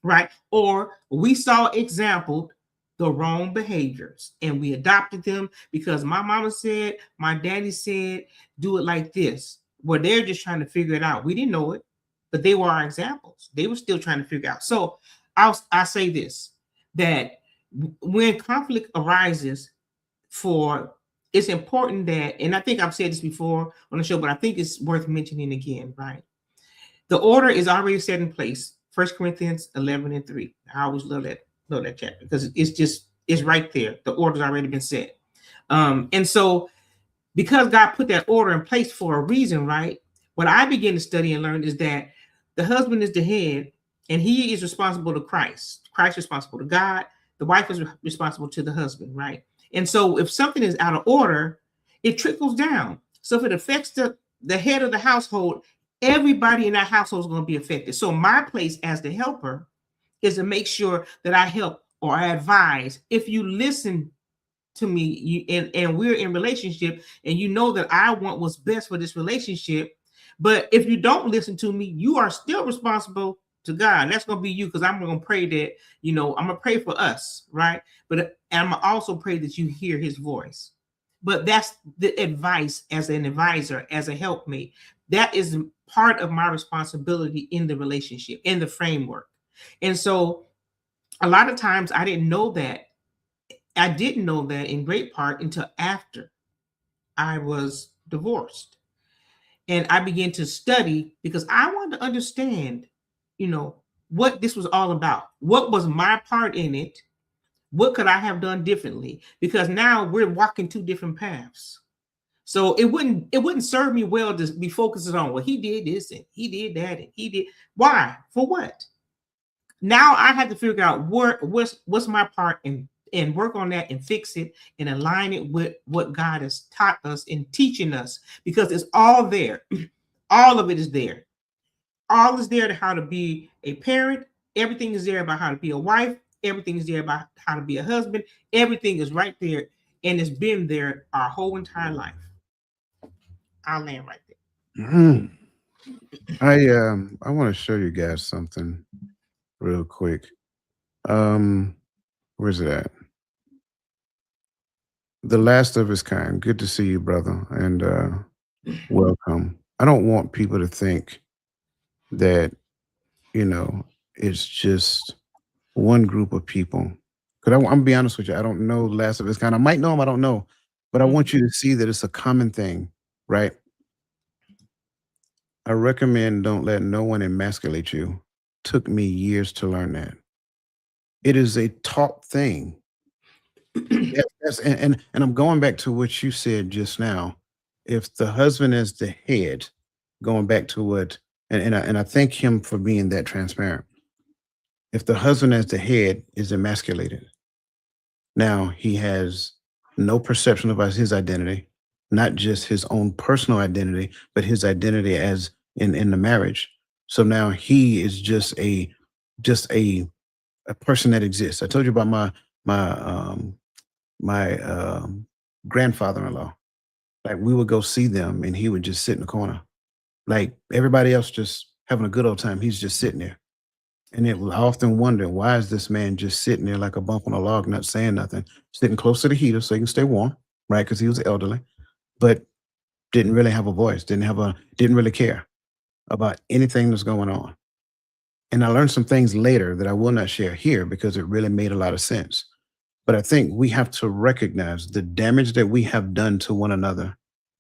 right? Or we saw exampled the wrong behaviors and we adopted them because my mama said, my daddy said, do it like this. Well, they're just trying to figure it out. We didn't know it, but they were our examples. They were still trying to figure out. So I say this, that when conflict arises, it's important that, and I think I've said this before on the show, but I think it's worth mentioning again, right? The order is already set in place. 1 Corinthians 11:3. I always love that chapter, because it's right there. The order's already been set. And so because God put that order in place for a reason, right? What I begin to study and learn is that the husband is the head, and he is responsible to Christ. Christ is responsible to God. The wife is responsible to the husband, right? And so if something is out of order, it trickles down. So if it affects the head of the household, everybody in that household is going to be affected. So my place as the helper is to make sure that I help or I advise. If you listen to me, and we're in relationship, and you know that I want what's best for this relationship, but if you don't listen to me, you are still responsible to God. That's going to be you, because I'm going to pray that, I'm going to pray for us, right? But I'm going to also pray that you hear his voice. But that's the advice as an advisor, as a helpmate. That is part of my responsibility in the relationship, in the framework. And so a lot of times I didn't know that. I didn't know that in great part until after I was divorced. And I began to study because I wanted to understand, what this was all about. What was my part in it? What could I have done differently? Because now we're walking two different paths. So it wouldn't serve me well to be focusing on, well, he did this and he did that and he did. Why? For what? Now I have to figure out what's my part and work on that and fix it and align it with what God has taught us and teaching us, because it's all there. All of it is there. All is there to how to be a parent. Everything is there about how to be a wife. Everything is there about how to be a husband. Everything is right there, and it's been there our whole entire life. I'll land right there. I want to show you guys something real quick. Where's it at? The last of his kind. Good to see you, brother, and welcome. I don't want people to think that it's just one group of people. Because I'm gonna be honest with you, I don't know the last of his kind. I might know him, I don't know, but I want you to see that it's a common thing, right? I recommend don't let no one emasculate you. Took me years to learn that. It is a taught thing. And I'm going back to what you said just now. If the husband is the head, going back to what, and I thank him for being that transparent. If the husband as the head is emasculated, now he has no perception about his identity, not just his own personal identity, but his identity as in the marriage. So now he is just a person that exists. I told you about my grandfather-in-law. Like, we would go see them and he would just sit in the corner. Like everybody else just having a good old time. He's just sitting there. And I often wonder, why is this man just sitting there like a bump on a log, not saying nothing, sitting close to the heater so he can stay warm, right? Because he was elderly, but didn't really have a voice, didn't really care about anything that's going on. And I learned some things later that I will not share here because it really made a lot of sense. But I think we have to recognize the damage that we have done to one another,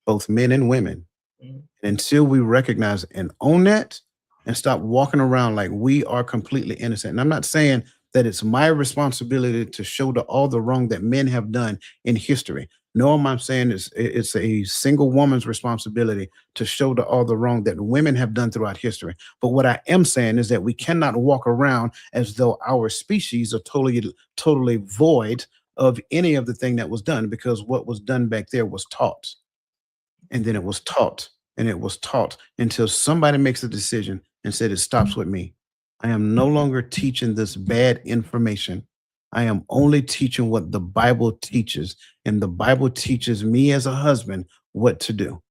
both men and women. And until we recognize and own that, and stop walking around like we are completely innocent. And I'm not saying that it's my responsibility to show all the wrong that men have done in history. No, I'm saying it's a single woman's responsibility to show all the wrong that women have done throughout history. But what I am saying is that we cannot walk around as though our species are totally void of any of the thing that was done, because what was done back there was taught. And then it was taught, and it was taught until somebody makes a decision and said, it stops with me. I am no longer teaching this bad information. I am only teaching what the Bible teaches. And the Bible teaches me as a husband what to do.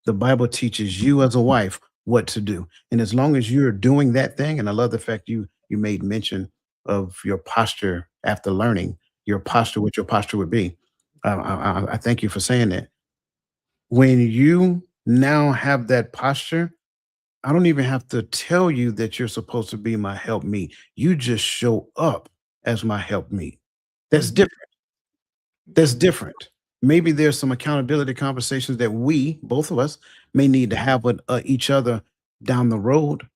The Bible teaches you as a wife what to do. And as long as you're doing that thing, and I love the fact you made mention of your posture after learning, your posture, what your posture would be. I thank you for saying that. When you now have that posture, I don't even have to tell you that you're supposed to be my helpmeet. You just show up as my helpmeet. That's different. That's different. Maybe there's some accountability conversations that we, both of us, may need to have with each other down the road.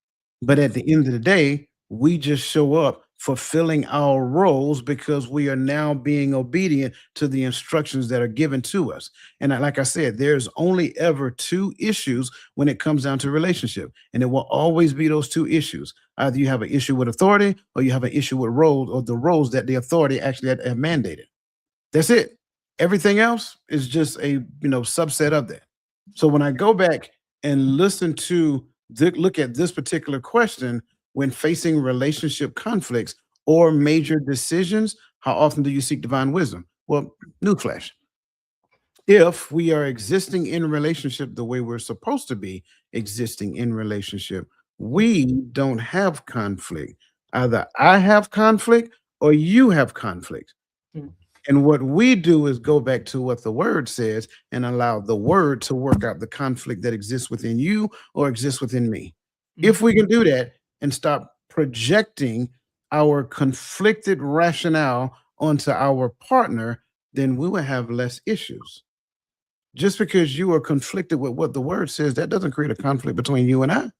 But at the end of the day, we just show up fulfilling our roles because we are now being obedient to the instructions that are given to us. And like I said, there's only ever two issues when it comes down to relationship. And it will always be those two issues. Either you have an issue with authority, or you have an issue with roles, or the roles that the authority actually have mandated. That's it. Everything else is just a subset of that. So when I go back and listen to look at this particular question, when facing relationship conflicts or major decisions, how often do you seek divine wisdom? Well, newsflash. If we are existing in relationship the way we're supposed to be existing in relationship, we don't have conflict. Either I have conflict or you have conflict. And what we do is go back to what the word says and allow the word to work out the conflict that exists within you or exists within me. If we can do that and stop projecting our conflicted rationale onto our partner, then we will have less issues. Just because you are conflicted with what the word says, that doesn't create a conflict between you and I.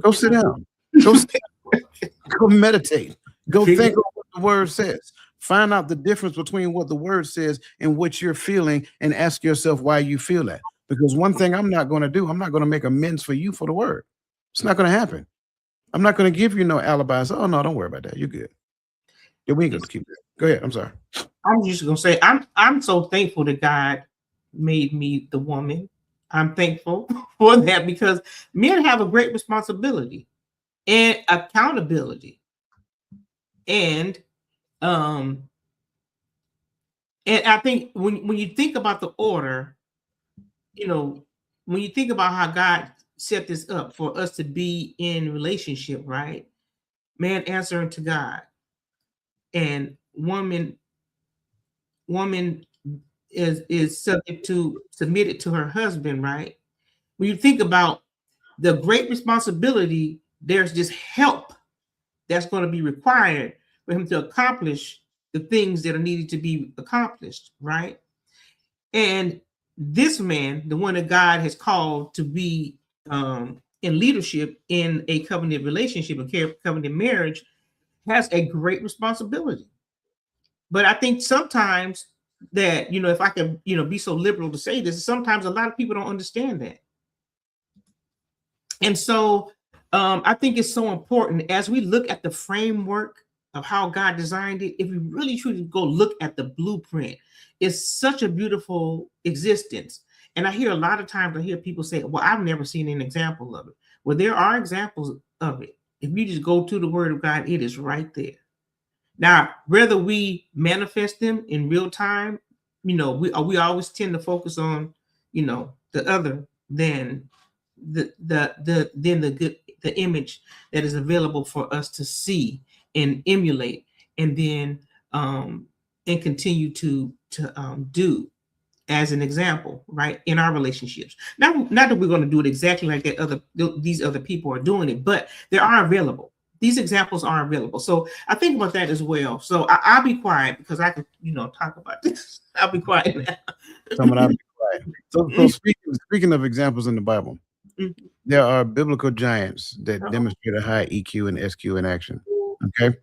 Go sit down. Go meditate. Go think of what the word says. Find out the difference between what the word says and what you're feeling, and ask yourself why you feel that. Because one thing I'm not going to do, I'm not going to make amends for you for the word. It's not going to happen. I'm not going to give you no alibis. Oh, no, don't worry about that. You're good. Yeah, we ain't going to keep that. Go ahead. I'm sorry. I'm just going to say, I'm so thankful that God made me the woman. I'm thankful for that, because men have a great responsibility and accountability. And I think when you think about the order, when you think about how God set this up for us to be in relationship, right? Man answering to God, and woman is submitted to her husband, right? When you think about the great responsibility, there's this help that's going to be required for him to accomplish the things that are needed to be accomplished, right? And this man, the one that God has called to be in leadership in a covenant relationship, a covenant marriage, has a great responsibility. But I think sometimes that, if I can, be so liberal to say this, sometimes a lot of people don't understand that. And so I think it's so important as we look at the framework of how God designed it. If we really truly go look at the blueprint, it's such a beautiful existence. And I hear a lot of times, I hear people say, well, I've never seen an example of it. Well, there are examples of it. If you just go to the word of God, it is right there. Now, whether we manifest them in real time, we always tend to focus on, the other than the image that is available for us to see and emulate, and then and continue to do as an example, right, in our relationships. Not that we're going to do it exactly like these other people are doing it, but they are available. These examples are available. So I think about that as well. So I'll be quiet because I can, talk about this. I'll be quiet now. I'll be quiet. So speaking of examples in the Bible, There are biblical giants that demonstrate a high EQ and SQ in action. Okay.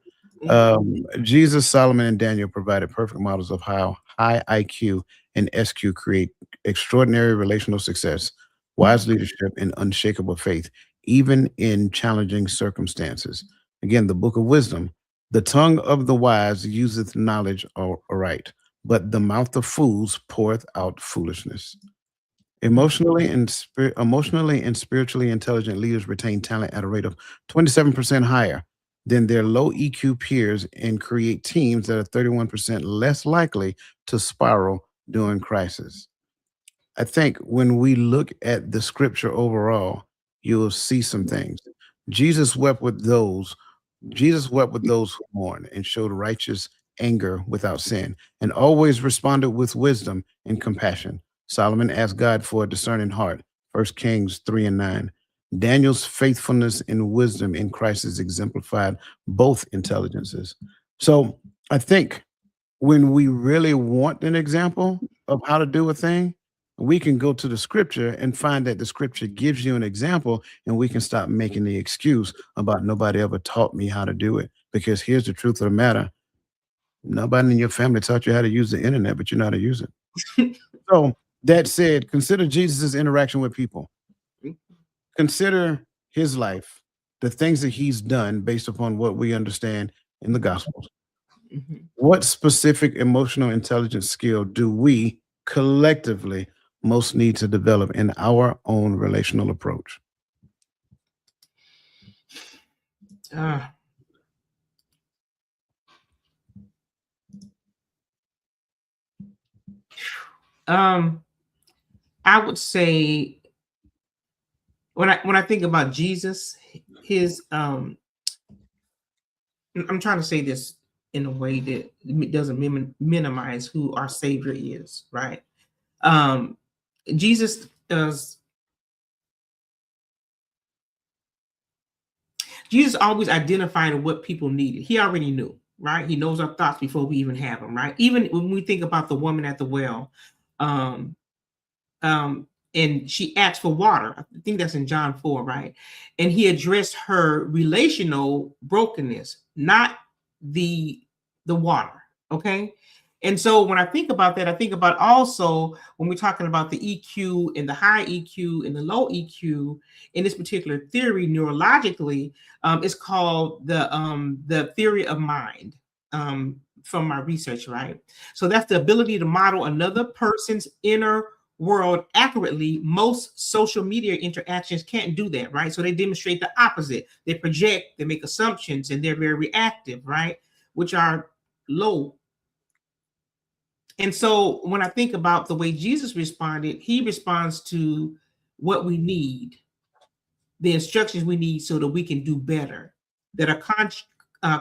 Jesus, Solomon, and Daniel provided perfect models of how high IQ and SQ create extraordinary relational success, wise leadership, and unshakable faith, even in challenging circumstances. Again, the book of wisdom: the tongue of the wise useth knowledge aright, but the mouth of fools poureth out foolishness. Emotionally and spiritually intelligent leaders retain talent at a rate of 27% higher than their low EQ peers and create teams that are 31% less likely to spiral during crisis. I think when we look at the scripture overall, you'll see some things. Jesus wept with those Jesus wept with those who mourn and showed righteous anger without sin, and always responded with wisdom and compassion. Solomon asked God for a discerning heart. 1 Kings 3 and 9. Daniel's faithfulness and wisdom in crisis exemplified both intelligences. So I think when we really want an example of how to do a thing, we can go to the scripture and find that the scripture gives you an example, and we can stop making the excuse about nobody ever taught me how to do it. Because here's the truth of the matter: nobody in your family taught you how to use the internet, but you know how to use it. So that said, consider Jesus's interaction with people. Consider his life, the things that he's done based upon what we understand in the Gospels. What specific emotional intelligence skill do we collectively most need to develop in our own relational approach? I would say when I think about Jesus, his I'm trying to say this in a way that doesn't minimize who our Savior is, right? Jesus always identified what people needed. He already knew, right? He knows our thoughts before we even have them, right? Even when we think about the woman at the well, and she asked for water. I think that's in John 4, right? And he addressed her relational brokenness, not the water, okay? And so when I think about that, I think about also when we're talking about the EQ and the high EQ and the low EQ in this particular theory, neurologically, it's called the theory of mind, from my research, right? So that's the ability to model another person's inner world accurately. Most social media interactions can't do that, right? So they demonstrate the opposite. They project, they make assumptions, and they're very reactive, right? Which are low. And so when I think about the way Jesus responded, he responds to what we need, the instructions we need so that we can do better, that are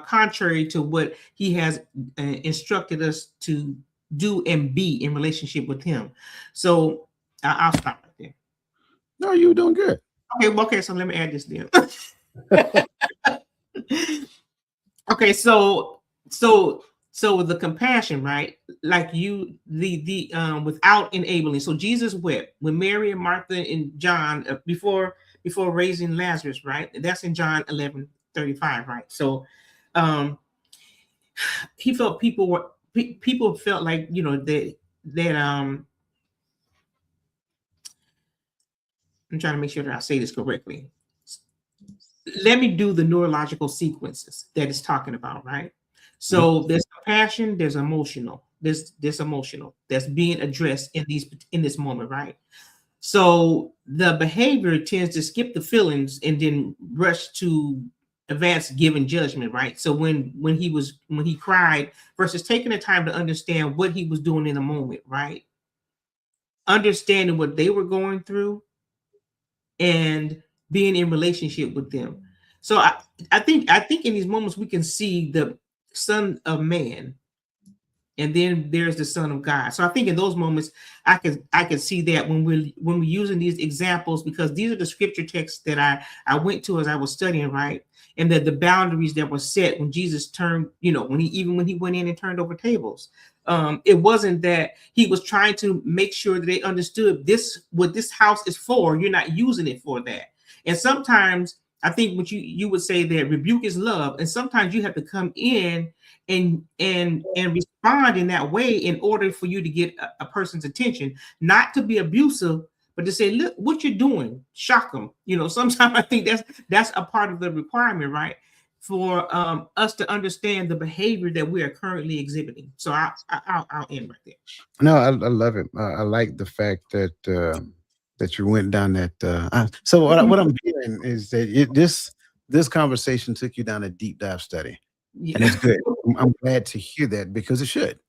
contrary to what he has instructed us to do and be in relationship with him. So I'll stop right there. No, you're doing good. Okay, so let me add this then. Okay, so the compassion, right? Like you, the without enabling. So Jesus wept when Mary and Martha and John before raising Lazarus, right? That's in John 11:35, right? So he felt people felt like, you know, that I'm trying to make sure that I say this correctly. Let me do the neurological sequences that it's talking about, right? So there's compassion, there's emotional, there's emotional that's being addressed in this moment, right? So the behavior tends to skip the feelings and then rush to advanced giving judgment, right? So when he cried versus taking the time to understand what he was doing in the moment, right? Understanding what they were going through and being in relationship with them. So I think in these moments we can see the Son of Man and then there's the Son of God. So I think in those moments, I could see that when we're using these examples, because these are the scripture texts that I went to as I was studying, right? And that the boundaries that were set when Jesus turned, when he went in and turned over tables. It wasn't that he was trying to make sure that they understood what this house is for. You're not using it for that. And sometimes I think what you would say that rebuke is love, and sometimes you have to come in and respond in that way in order for you to get a person's attention, not to be abusive, but to say, look what you're doing, shock them. Sometimes I think that's a part of the requirement, right? For us to understand the behavior that we are currently exhibiting. So I'll end right there. No, I love it. I like the fact that that you went down that. So what I'm hearing is that this conversation took you down a deep dive study, and it's good. I'm glad to hear that, because it should.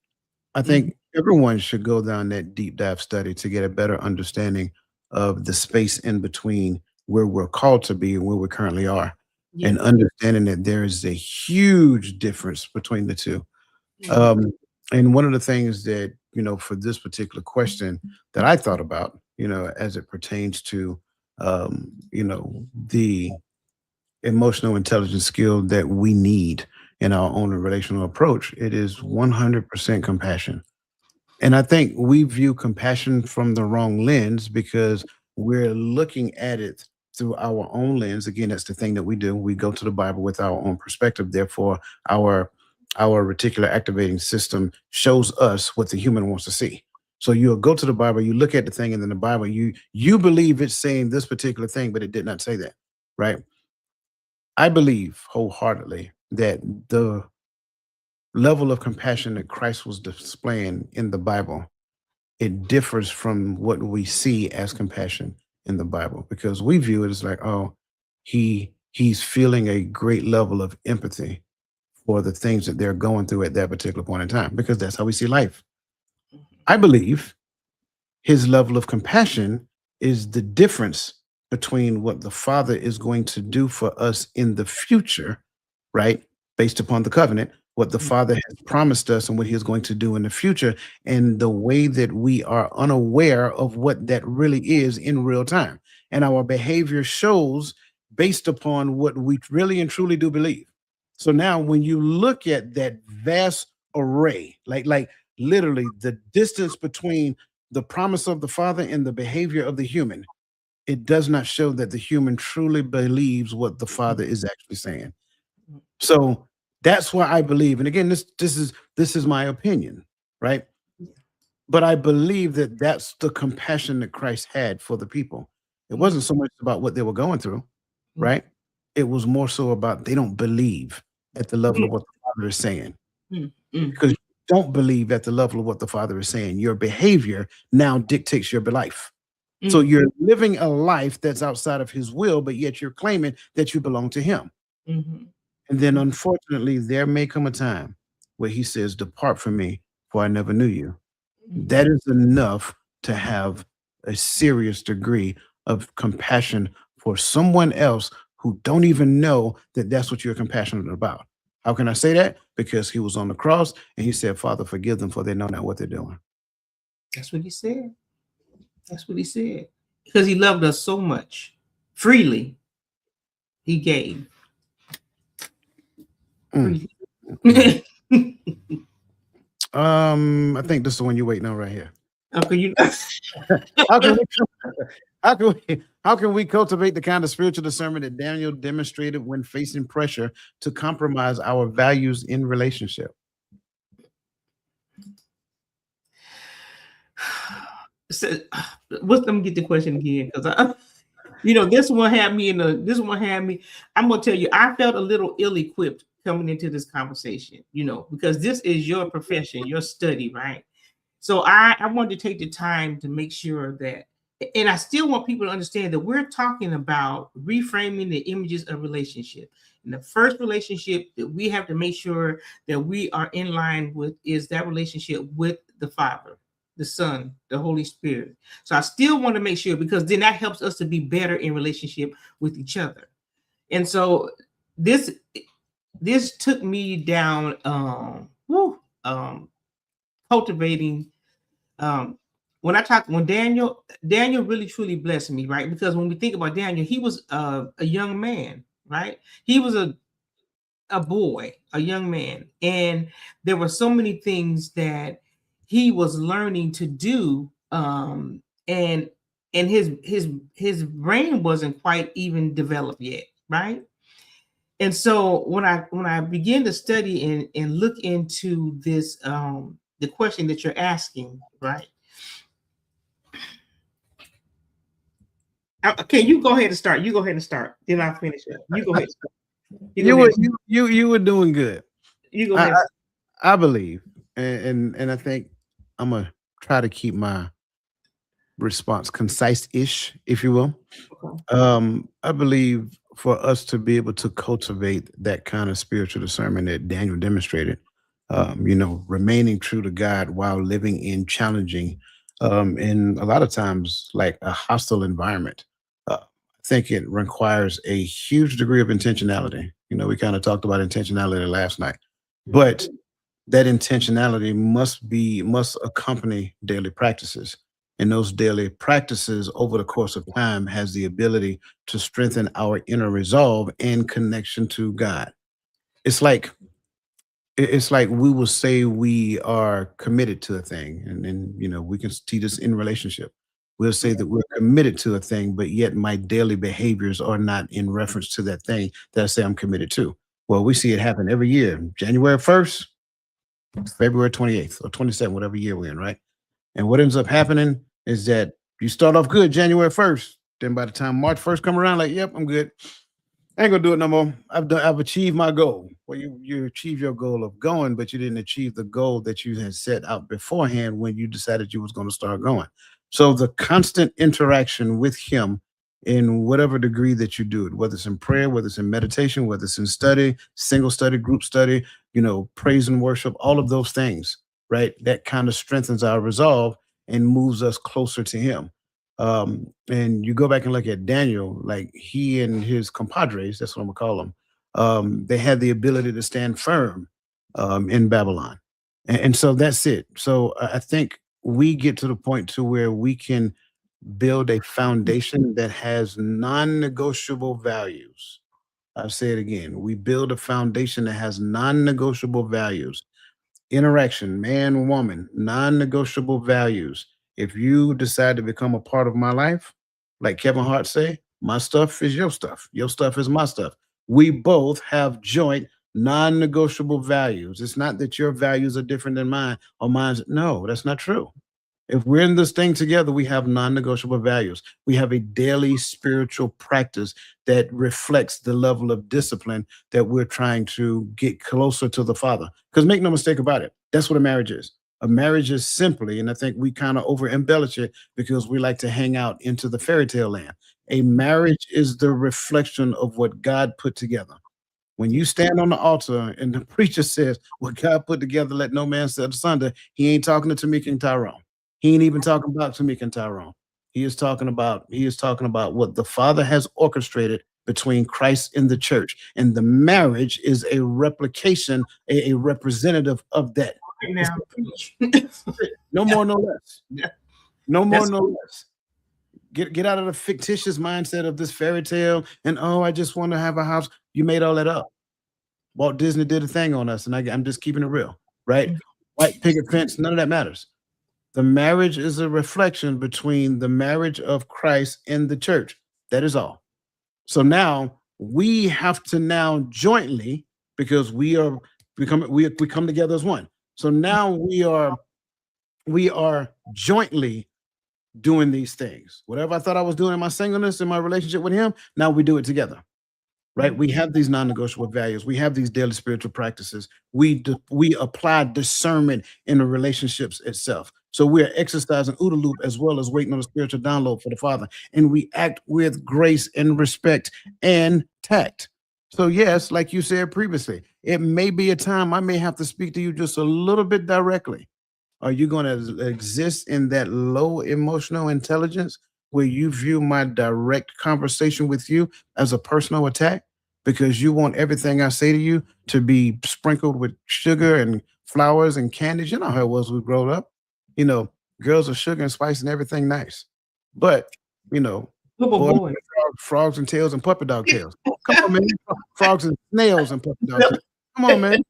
I think everyone should go down that deep dive study to get a better understanding of the space in between where we're called to be and where we currently are, and understanding that there is a huge difference between the two. And one of the things that, for this particular question that I thought about, as it pertains to, the emotional intelligence skill that we need in our own relational approach, it is 100% compassion. And I think we view compassion from the wrong lens, because we're looking at it through our own lens. Again, that's the thing that we do. We go to the Bible with our own perspective. Therefore, our reticular activating system shows us what the human wants to see. So you'll go to the Bible, you look at the thing, and then the Bible, you believe it's saying this particular thing, but it did not say that, right? I believe wholeheartedly that the level of compassion that Christ was displaying in the Bible, it differs from what we see as compassion in the Bible, because we view it as like, oh, he's feeling a great level of empathy for the things that they're going through at that particular point in time, because that's how we see life. I believe his level of compassion is the difference between what the Father is going to do for us in the future, right? Based upon the covenant, what the Father has promised us and what he is going to do in the future, and the way that we are unaware of what that really is in real time. And our behavior shows based upon what we really and truly do believe. So now when you look at that vast array, like literally the distance between the promise of the Father and the behavior of the human, it does not show that the human truly believes what the Father is actually saying. So that's why I believe, and again, this is my opinion, right? But I believe that that's the compassion that Christ had for the people. It wasn't so much about what they were going through, right? It was more so about they don't believe at the level of what the Father is saying. Because you don't believe at the level of what the Father is saying, your behavior now dictates your life. So you're living a life that's outside of his will, but yet you're claiming that you belong to him. And then unfortunately, there may come a time where he says, depart from me, for I never knew you. That is enough to have a serious degree of compassion for someone else who don't even know that that's what you're compassionate about. How can I say that? Because he was on the cross and he said, Father, forgive them, for they know not what they're doing. That's what he said. That's what he said. Because he loved us so much. Freely, he gave. I think this is the one you're waiting on right here. How can we cultivate the kind of spiritual discernment that Daniel demonstrated when facing pressure to compromise our values in relationship? So, let me get the question again, because this one had me I'm gonna tell you, I felt a little ill-equipped coming into this conversation, because this is your profession, your study, right? So I wanted to take the time to make sure that, and I still want people to understand that we're talking about reframing the images of relationship. And the first relationship that we have to make sure that we are in line with is that relationship with the Father, the Son, the Holy Spirit. So I still want to make sure, because then that helps us to be better in relationship with each other. And so this took me down cultivating. When Daniel really truly blessed me, right? Because when we think about Daniel, he was a young man, right? He was a boy, a young man, and there were so many things that he was learning to do, and his brain wasn't quite even developed yet, right? And so when I begin to study and look into this, the question that you're asking, right? Okay, you go ahead and start. You go ahead and start. Then I'll finish it. You go ahead. You were doing good. You go ahead. I believe, and I think I'm gonna try to keep my response concise-ish, if you will. Okay. I believe for us to be able to cultivate that kind of spiritual discernment that Daniel demonstrated, remaining true to God while living in challenging, in a lot of times like a hostile environment. I think it requires a huge degree of intentionality. We kind of talked about intentionality last night, but that intentionality must accompany daily practices. And those daily practices over the course of time has the ability to strengthen our inner resolve and connection to God. It's like it's like we will say we are committed to a thing, and we can see this in relationship. We'll say that we're committed to a thing, but yet my daily behaviors are not in reference to that thing that I say I'm committed to. Well, we see it happen every year. January 1st, February 28th, or 27th, whatever year we're in, right? And what ends up happening is that you start off good January 1st. Then by the time March 1st come around, like, yep, I'm good. I ain't gonna do it no more. I've achieved my goal. Well, you achieve your goal of going, but you didn't achieve the goal that you had set out beforehand when you decided you was going to start going. So the constant interaction with him in whatever degree that you do it, whether it's in prayer, whether it's in meditation, whether it's in study, single study, group study, praise and worship, all of those things, right? That kind of strengthens our resolve and moves us closer to him. And you go back and look at Daniel, like he and his compadres, that's what I'm gonna call them, they had the ability to stand firm in Babylon. And so that's it. So I think we get to the point to where we can build a foundation that has non-negotiable values. I'll say it again. We build a foundation that has non-negotiable values. Interaction, man, woman, non-negotiable values. If you decide to become a part of my life, like Kevin Hart say, my stuff is your stuff. Your stuff is my stuff. We both have joint non-negotiable values. It's not that your values are different than mine or mine's. No, that's not true. If we're in this thing together, we have non-negotiable values. We have a daily spiritual practice that reflects the level of discipline that we're trying to get closer to the Father. Because make no mistake about it, that's what a marriage is. A marriage is simply, and I think we kind of over embellish it because we like to hang out into the fairy tale land. A marriage is the reflection of what God put together. When you stand on the altar and the preacher says, what God put together, let no man set asunder, he ain't talking to Tamika and Tyrone. He ain't even talking about Tamika and Tyrone. He is talking about what the Father has orchestrated between Christ and the church. And the marriage is a replication, a representative of that. Now, No more, no less. Yeah. No more, That's- no less. Get out of the fictitious mindset of this fairy tale and I just want to have a house. You made all that up. Walt Disney did a thing on us, and I'm just keeping it real, right? White picket fence, none of that matters. The marriage is a reflection between the marriage of Christ and the church. That is all. So now we have to now jointly, because we come together as one. So now we are jointly doing these things. Whatever I thought I was doing in my singleness, in my relationship with him, now we do it together. Right? We have these non-negotiable values. We have these daily spiritual practices. We apply discernment in the relationships itself. So we're exercising OODA loop as well as waiting on a spiritual download for the Father. And we act with grace and respect and tact. So yes, like you said previously, it may be a time I may have to speak to you just a little bit directly. Are you going to exist in that low emotional intelligence where you view my direct conversation with you as a personal attack because you want everything I say to you to be sprinkled with sugar and flowers and candies. You know how it was when we grew up. You know, girls are sugar and spice and everything nice. But, you know, boys Boy. and frogs and tails and puppy dog tails. Come on, man. Frogs and snails and puppy dog tails. Come on, man.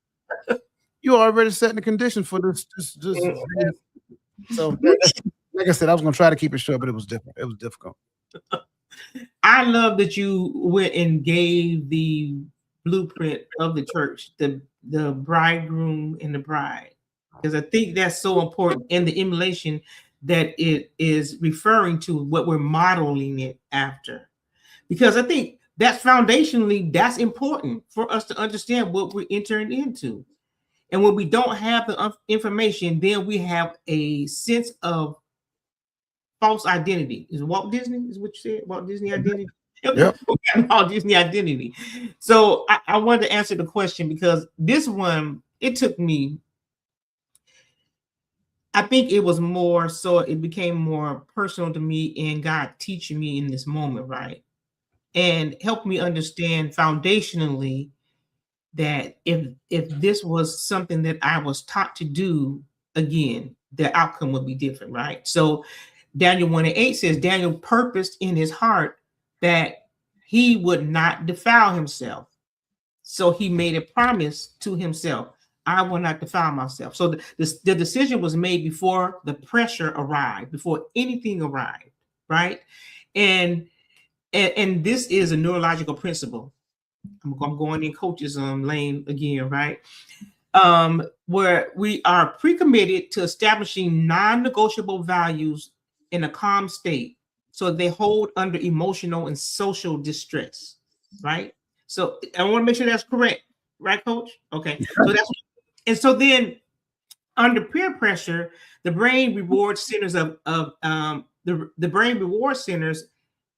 You already setting the condition for this. So, like I said, I was going to try to keep it short, but it was different. It was difficult. I love that you went and gave the blueprint of the church, the bridegroom and the bride, because I think that's so important in the emulation that it is referring to what we're modeling it after. Because I think that's foundationally, that's important for us to understand what we're entering into. And when we don't have the information, then we have a sense of false identity. Is Walt Disney? Is what you said? Walt Disney identity? Yep. Walt Disney identity. So I wanted to answer the question because this one, it took me, I think it was more so it became more personal to me and God teaching me in this moment, right? And helped me understand foundationally that if this was something that I was taught to do again, the outcome would be different, right? So Daniel 1:8 says Daniel purposed in his heart that he would not defile himself. So he made a promise to himself, I will not defile myself. So the decision was made before the pressure arrived, before anything arrived, right? And this is a neurological principle. I'm going in coach's lane again, right? Where we are pre-committed to establishing non-negotiable values in a calm state, so they hold under emotional and social distress, right? So I want to make sure that's correct, right, Coach? Okay. So that's, and so then under peer pressure, the brain reward centers the brain reward centers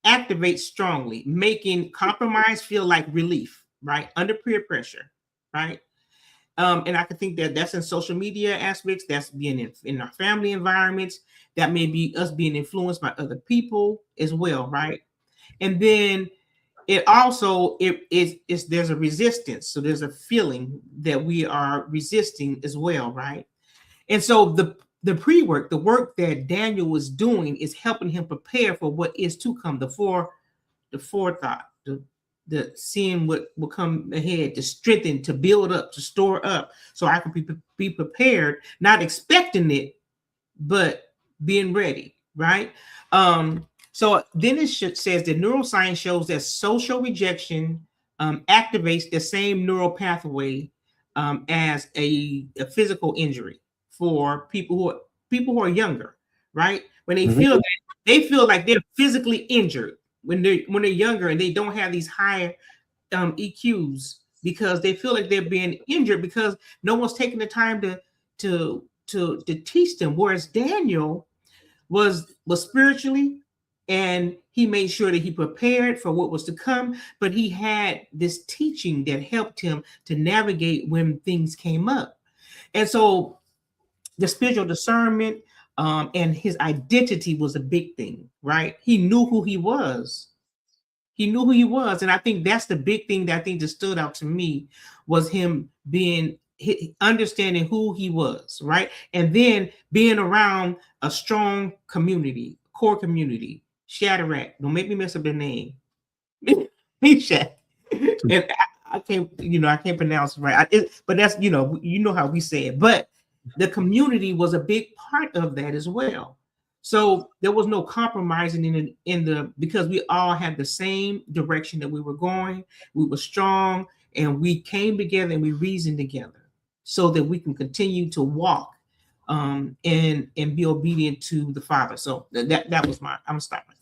activate strongly, making compromise feel like relief, right? Under peer pressure, right? And I can think that that's in social media aspects, that's being in our family environments, that may be us being influenced by other people as well, right? And then it also there's a resistance, so there's a feeling that we are resisting as well, right? And so the pre-work, the work that Daniel was doing, is helping him prepare for what is to come, the forethought, the seeing what will come ahead, to strengthen, to build up, to store up, so I can be prepared, not expecting it, but being ready, right? So then it says that neuroscience shows that social rejection activates the same neural pathway as a physical injury for people who are younger, right? When they feel like they're physically injured when they're younger and they don't have these higher EQs, because they feel like they're being injured because no one's taking the time to teach them. Whereas Daniel was spiritually, and he made sure that he prepared for what was to come, but he had this teaching that helped him to navigate when things came up. And so the spiritual discernment and his identity was a big thing, right? He knew who he was. He knew who he was. And I think that's the big thing that I think that stood out to me, was him understanding who he was, right? And then being around a strong community, core community. Shadrach, don't make me mess up their name. Meshach. And I can't pronounce it right. But that's, you know how we say it. But the community was a big part of that as well. So there was no compromising because we all had the same direction that we were going. We were strong, and we came together and we reasoned together so that we can continue to walk and be obedient to the Father. So that was I'm gonna stop right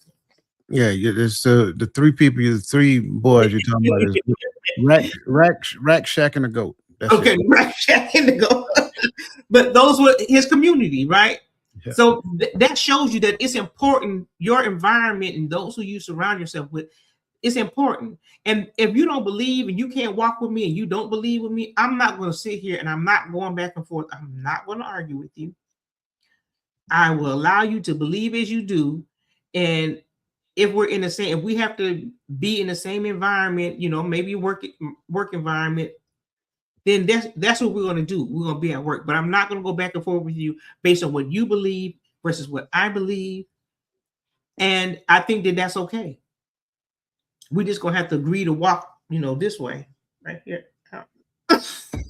there. Yeah, there's the three boys you're talking about is Rack, Shack, and the Goat. That's okay, Rack, Shack, and the Goat. But those were his community, right? Yeah. So that shows you that it's important, your environment and those who you surround yourself with, it's important. And if you don't believe and you can't walk with me and you don't believe with me, I'm not going to sit here and I'm not going back and forth. I'm not going to argue with you. I will allow you to believe as you do. And if we have to be in the same environment, maybe work environment, then that's what we're going to do. We're going to be at work. But I'm not going to go back and forth with you based on what you believe versus what I believe. And I think that that's okay. We just going to have to agree to walk, this way right here.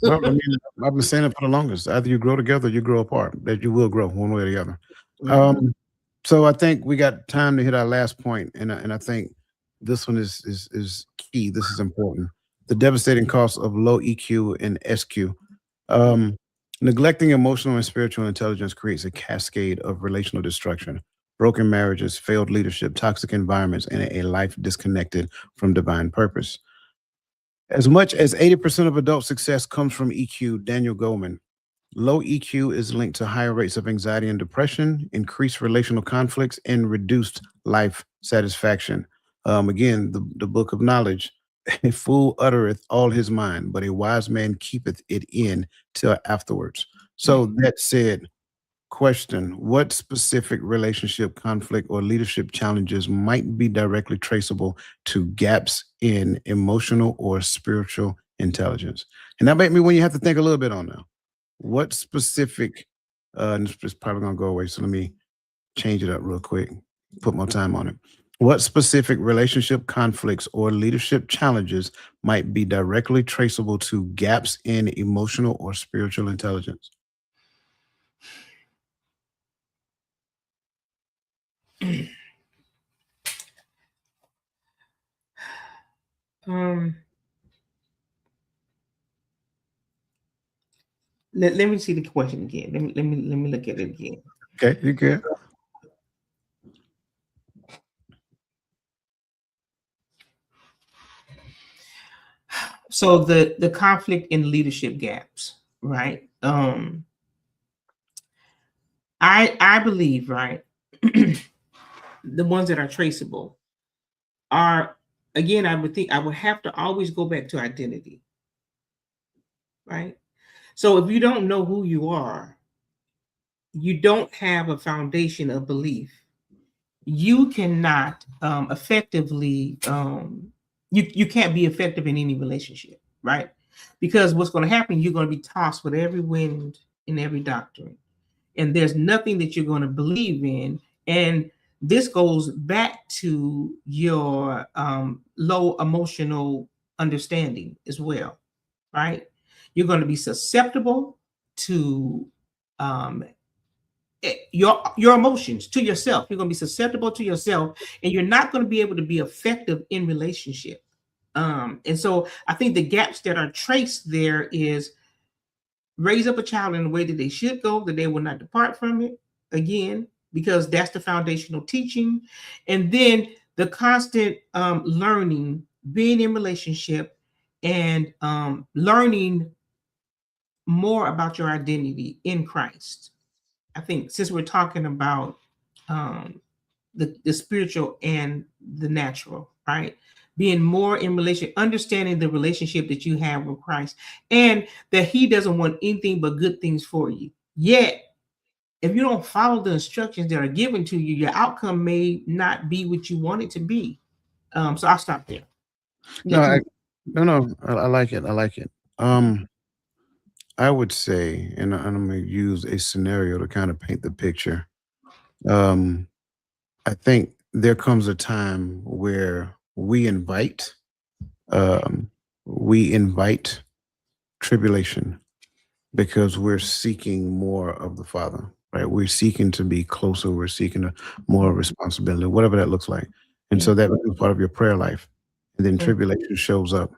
Well, I mean, I've been saying it for the longest. Either you grow together or you grow apart. That you will grow one way or the other. Mm-hmm. So I think we got time to hit our last point, and I think this one is key. This is important. The devastating cost of low EQ and SQ. Neglecting emotional and spiritual intelligence creates a cascade of relational destruction, broken marriages, failed leadership, toxic environments, and a life disconnected from divine purpose. As much as 80% of adult success comes from EQ, Daniel Goleman, low EQ is linked to higher rates of anxiety and depression, increased relational conflicts, and reduced life satisfaction. Again, the book of knowledge, a fool uttereth all his mind, but a wise man keepeth it in till afterwards. So that said, question, what specific relationship conflict or leadership challenges might be directly traceable to gaps in emotional or spiritual intelligence? And that made me when you have to think a little bit on now. What specific, and it's probably going to go away, so let me change it up real quick, put more time on it. What specific relationship conflicts or leadership challenges might be directly traceable to gaps in emotional or spiritual intelligence? Let me see the question again. Let me look at it again. Okay, you good. So the conflict in leadership gaps, right? I believe, right, the ones that are traceable are, again, I would think I would have to always go back to identity, right? So if you don't know who you are, you don't have a foundation of belief, you cannot effectively, you can't be effective in any relationship, right? Because what's going to happen, you're going to be tossed with every wind and every doctrine, and there's nothing that you're going to believe in. And this goes back to your low emotional understanding as well, right? You're going to be susceptible to your emotions, to yourself. You're going to be susceptible to yourself, and you're not going to be able to be effective in relationship. And so I think the gaps that are traced there is raise up a child in the way that they should go, that they will not depart from it, again, because that's the foundational teaching. And then the constant learning, being in relationship, and learning more about your identity in Christ. I think since we're talking about the spiritual and the natural, right? Being more in relation, understanding the relationship that you have with Christ, and that He doesn't want anything but good things for you. Yet, if you don't follow the instructions that are given to you, your outcome may not be what you want it to be. So I'll stop there. No, I like it. I like it. I would say, and I'm going to use a scenario to kind of paint the picture. I think there comes a time where we invite tribulation because we're seeking more of the Father, right? We're seeking to be closer. We're seeking more responsibility, whatever that looks like. And so that becomes part of your prayer life. And then tribulation shows up.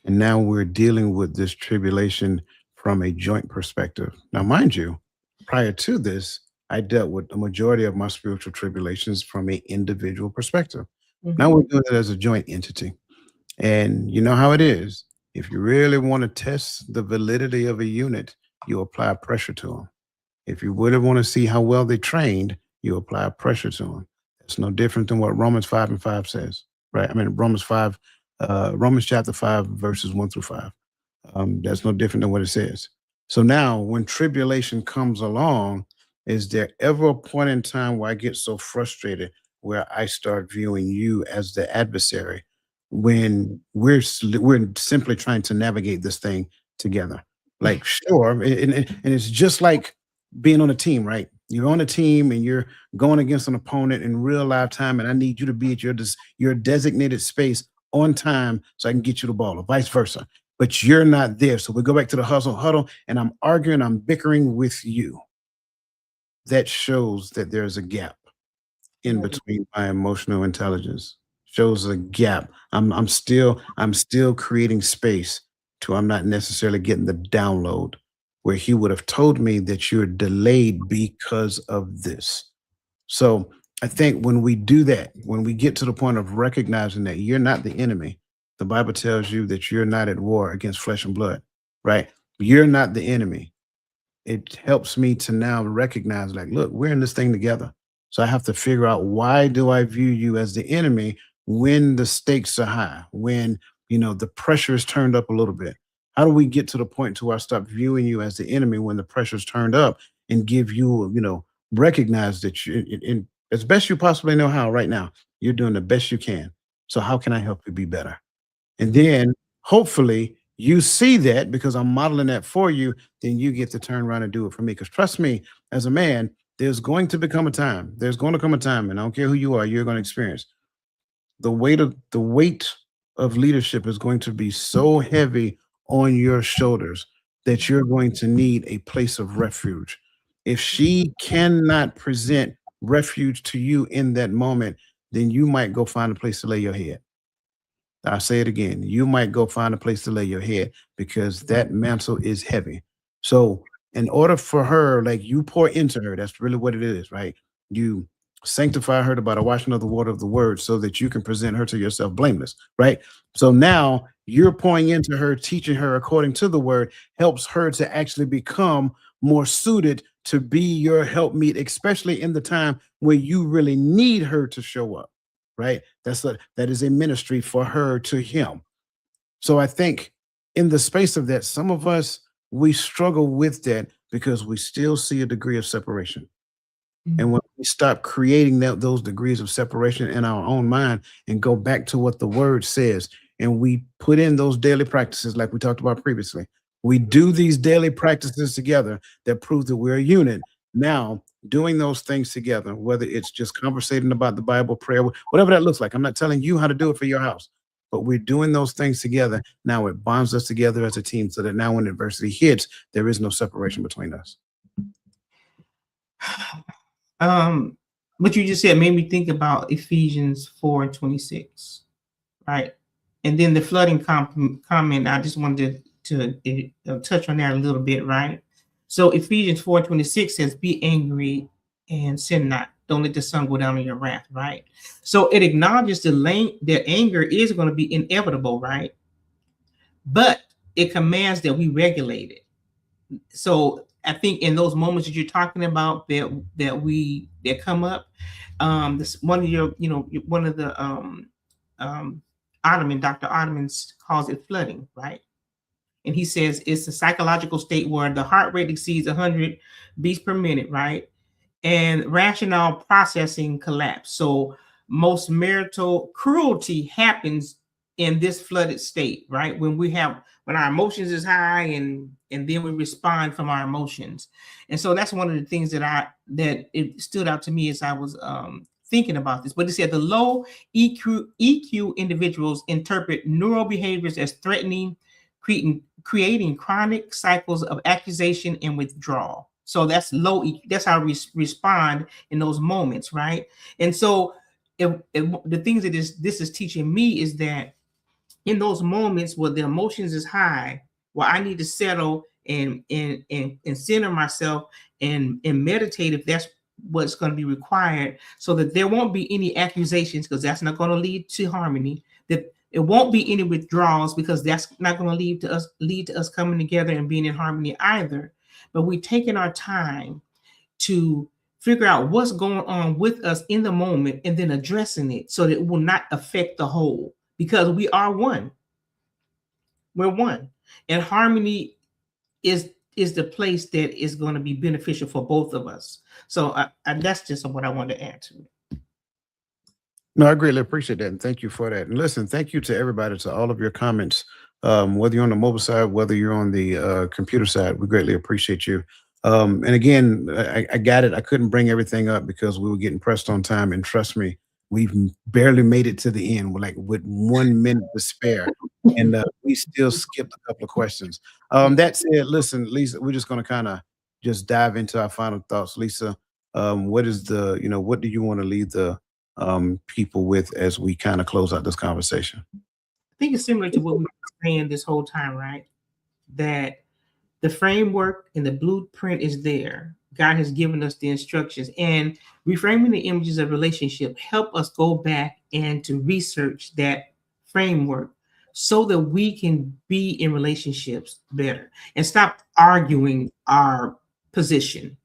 And now we're dealing with this tribulation from a joint perspective. Now, mind you, prior to this, I dealt with the majority of my spiritual tribulations from an individual perspective. Now we're doing it as a joint entity. And you know how it is. If you really want to test the validity of a unit, you apply pressure to them. If you really want to see how well they trained, you apply pressure to them. It's no different than what Romans 5:5 says, right? I mean, Romans chapter 5, verses 1-5. That's no different than what it says. So now when tribulation comes along, is there ever a point in time where I get so frustrated where I start viewing you as the adversary when we're simply trying to navigate this thing together. Like, sure, and it's just like being on a team, right? You're on a team and you're going against an opponent in real live time, and I need you to be at your designated space on time so I can get you the ball, or vice versa. But you're not there. So we go back to the huddle, and I'm arguing, I'm bickering with you. That shows that there's a gap in between my emotional intelligence. Shows a gap. I'm still creating space to I'm not necessarily getting the download where he would have told me that you're delayed because of this. So I think when we do that, when we get to the point of recognizing that you're not the enemy, the Bible tells you that you're not at war against flesh and blood, right? You're not the enemy. It helps me to now recognize, like, look, we're in this thing together. So I have to figure out, why do I view you as the enemy when the stakes are high, when, the pressure is turned up a little bit? How do we get to the point to where I stop viewing you as the enemy when the pressure's turned up, and give you, recognize that you, in as best you possibly know how right now, you're doing the best you can. So how can I help you be better? And then hopefully you see that because I'm modeling that for you, then you get to turn around and do it for me. Because trust me, as a man, there's going to come a time, and I don't care who you are, you're going to experience the weight of leadership is going to be so heavy on your shoulders that you're going to need a place of refuge. If she cannot present refuge to you in that moment, then you might go find a place to lay your head. I'll say it again. You might go find a place to lay your head because that mantle is heavy. So in order for her, like, you pour into her, that's really what it is, right? You sanctify her by the washing of the water of the word so that you can present her to yourself blameless, right? So now you're pouring into her, teaching her according to the word, helps her to actually become more suited to be your helpmeet, especially in the time where you really need her to show up, right? That is a ministry for her to him. So I think in the space of that, some of us, we struggle with that because we still see a degree of separation. And when we stop creating those degrees of separation in our own mind and go back to what the word says, and we put in those daily practices like we talked about previously, we do these daily practices together that prove that we're a unit. Now, doing those things together, whether it's just conversating about the Bible, prayer, whatever that looks like. I'm not telling you how to do it for your house, but we're doing those things together. Now it bonds us together as a team so that now when adversity hits, there is no separation between us. What you just said made me think about Ephesians 4:26, right? And then the flooding comment, I just wanted to touch on that a little bit, right? So Ephesians 4:26 says, "Be angry and sin not. Don't let the sun go down on your wrath," right? So it acknowledges that anger is going to be inevitable, right? But it commands that we regulate it. So I think in those moments that you're talking about that come up, this one of your, one of the Dr. Ottoman calls it flooding, right? And he says it's a psychological state where the heart rate exceeds 100 beats per minute, right? And rational processing collapse. So most marital cruelty happens in this flooded state, right? When our emotions is high and then we respond from our emotions. And so that's one of the things that it stood out to me as I was thinking about this. But it said the low EQ individuals interpret neural behaviors as threatening, creating chronic cycles of accusation and withdrawal. So that's low EQ. That's how we respond in those moments, right? And so the things that this is teaching me is that in those moments where the emotions is high, where I need to settle and center myself and meditate, if that's what's going to be required, so that there won't be any accusations, because that's not going to lead to harmony. That it won't be any withdrawals, because that's not going to lead to us coming together and being in harmony either. But we're taking our time to figure out what's going on with us in the moment and then addressing it so that it will not affect the whole, because we are one. We're one. And harmony is the place that is going to be beneficial for both of us. So that's just what I wanted to add to it. No, I greatly appreciate that. And thank you for that. And listen, thank you to everybody, to all of your comments whether you're on the mobile side, whether you're on the computer side, we greatly appreciate you. And again, I got it. I couldn't bring everything up because we were getting pressed on time. And trust me, we've barely made it to the end. We're like with 1 minute to spare. And we still skipped a couple of questions. That said, listen, Lisa, we're just going to kind of just dive into our final thoughts. Lisa, what is what do you want to leave the people with as we kind of close out this conversation? I think it's similar to what we've been saying this whole time, right? That the framework and the blueprint is there. God has given us the instructions, and reframing the images of relationship help us go back and to research that framework so that we can be in relationships better and stop arguing our position.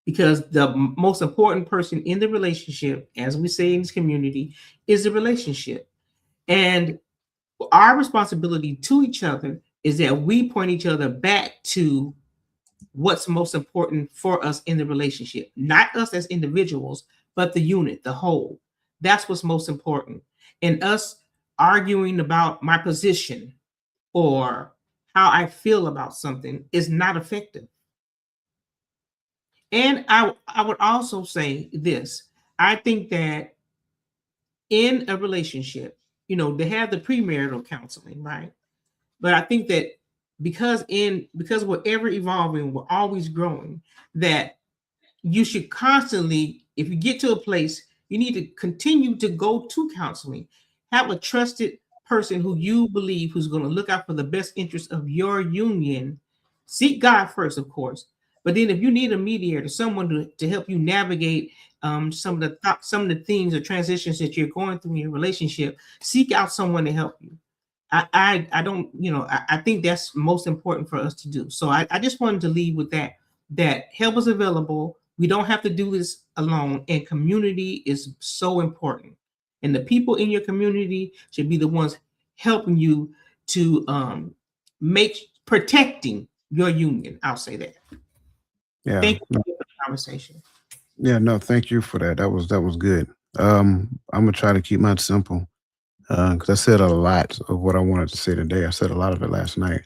Because the most important person in the relationship, as we say in this community, is the relationship. And our responsibility to each other is that we point each other back to what's most important for us in the relationship, not us as individuals, but the unit, the whole. That's what's most important. And us arguing about my position or how I feel about something is not effective. And I would also say this. I think that in a relationship, they have the premarital counseling, right? But I think that because we're ever evolving, we're always growing, that you should constantly, if you get to a place, you need to continue to go to counseling. Have a trusted person who you believe who's going to look out for the best interest of your union. Seek God first, of course. But then if you need a mediator, someone to help you navigate some of the things or transitions that you're going through in your relationship, seek out someone to help you. I don't, I think that's most important for us to do. So I just wanted to leave with that help is available. We don't have to do this alone, and community is so important. And the people in your community should be the ones helping you to protecting your union. I'll say that. Yeah. Thank you for the conversation. Yeah, no, thank you for that. That was good. I'm gonna try to keep mine simple because I said a lot of what I wanted to say today. I said a lot of it last night.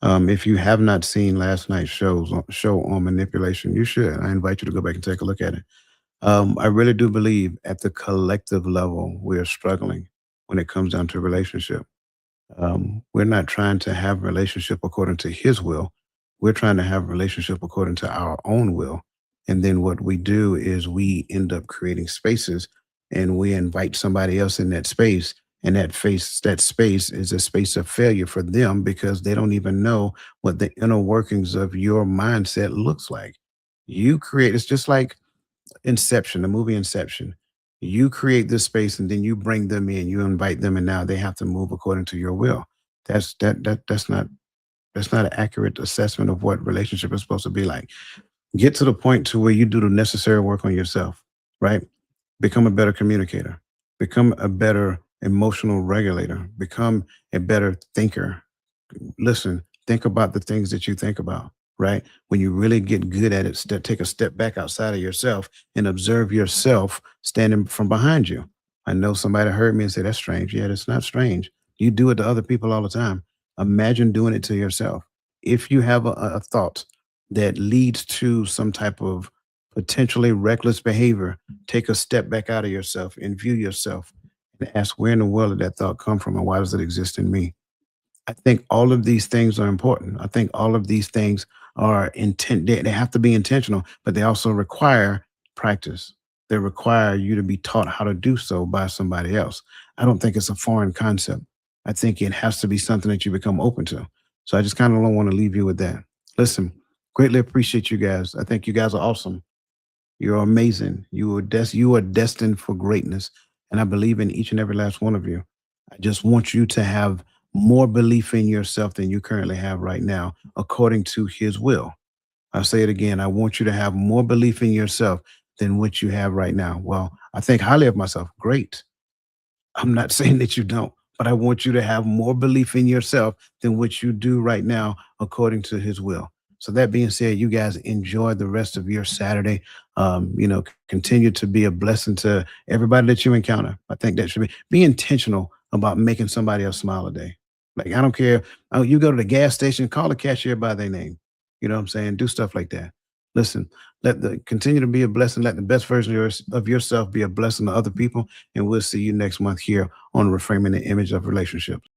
If you have not seen last night's show on manipulation, you should. I invite you to go back and take a look at it. I really do believe at the collective level we are struggling when it comes down to relationship. We're not trying to have relationship according to His will. We're trying to have relationship according to our own will. And then what we do is we end up creating spaces and we invite somebody else in that space. And that space is a space of failure for them because they don't even know what the inner workings of your mindset looks like. It's just like Inception, the movie Inception. You create this space and then you bring them in, you invite them, and now they have to move according to your will. That's not an accurate assessment of what relationship is supposed to be like. Get to the point to where you do the necessary work on yourself, right? Become a better communicator, become a better emotional regulator, become a better thinker. Listen, think about the things that you think about, right? When you really get good at it, take a step back outside of yourself and observe yourself standing from behind you. I know somebody heard me and say, that's strange. Yeah, that's not strange. You do it to other people all the time. Imagine doing it to yourself. If you have a thought that leads to some type of potentially reckless behavior, take a step back out of yourself and view yourself and ask, where in the world did that thought come from and why does it exist in me? I think all of these things are important. I think all of these things are they have to be intentional, but they also require practice. They require you to be taught how to do so by somebody else. I don't think it's a foreign concept. I think it has to be something that you become open to. So I just kind of don't want to leave you with that. Listen, greatly appreciate you guys. I think you guys are awesome. You're amazing. You are destined for greatness. And I believe in each and every last one of you. I just want you to have more belief in yourself than you currently have right now, according to His will. I'll say it again. I want you to have more belief in yourself than what you have right now. Well, I think highly of myself. Great. I'm not saying that you don't, but I want you to have more belief in yourself than what you do right now, according to His will. So that being said, you guys enjoy the rest of your Saturday. Continue to be a blessing to everybody that you encounter. I think that should be intentional about making somebody else smile a day. Like, I don't care. Oh, you go to the gas station, call the cashier by their name. You know what I'm saying? Do stuff like that. Listen, continue to be a blessing. Let the best version of yourself be a blessing to other people. And we'll see you next month here on Reframing the Image of Relationships.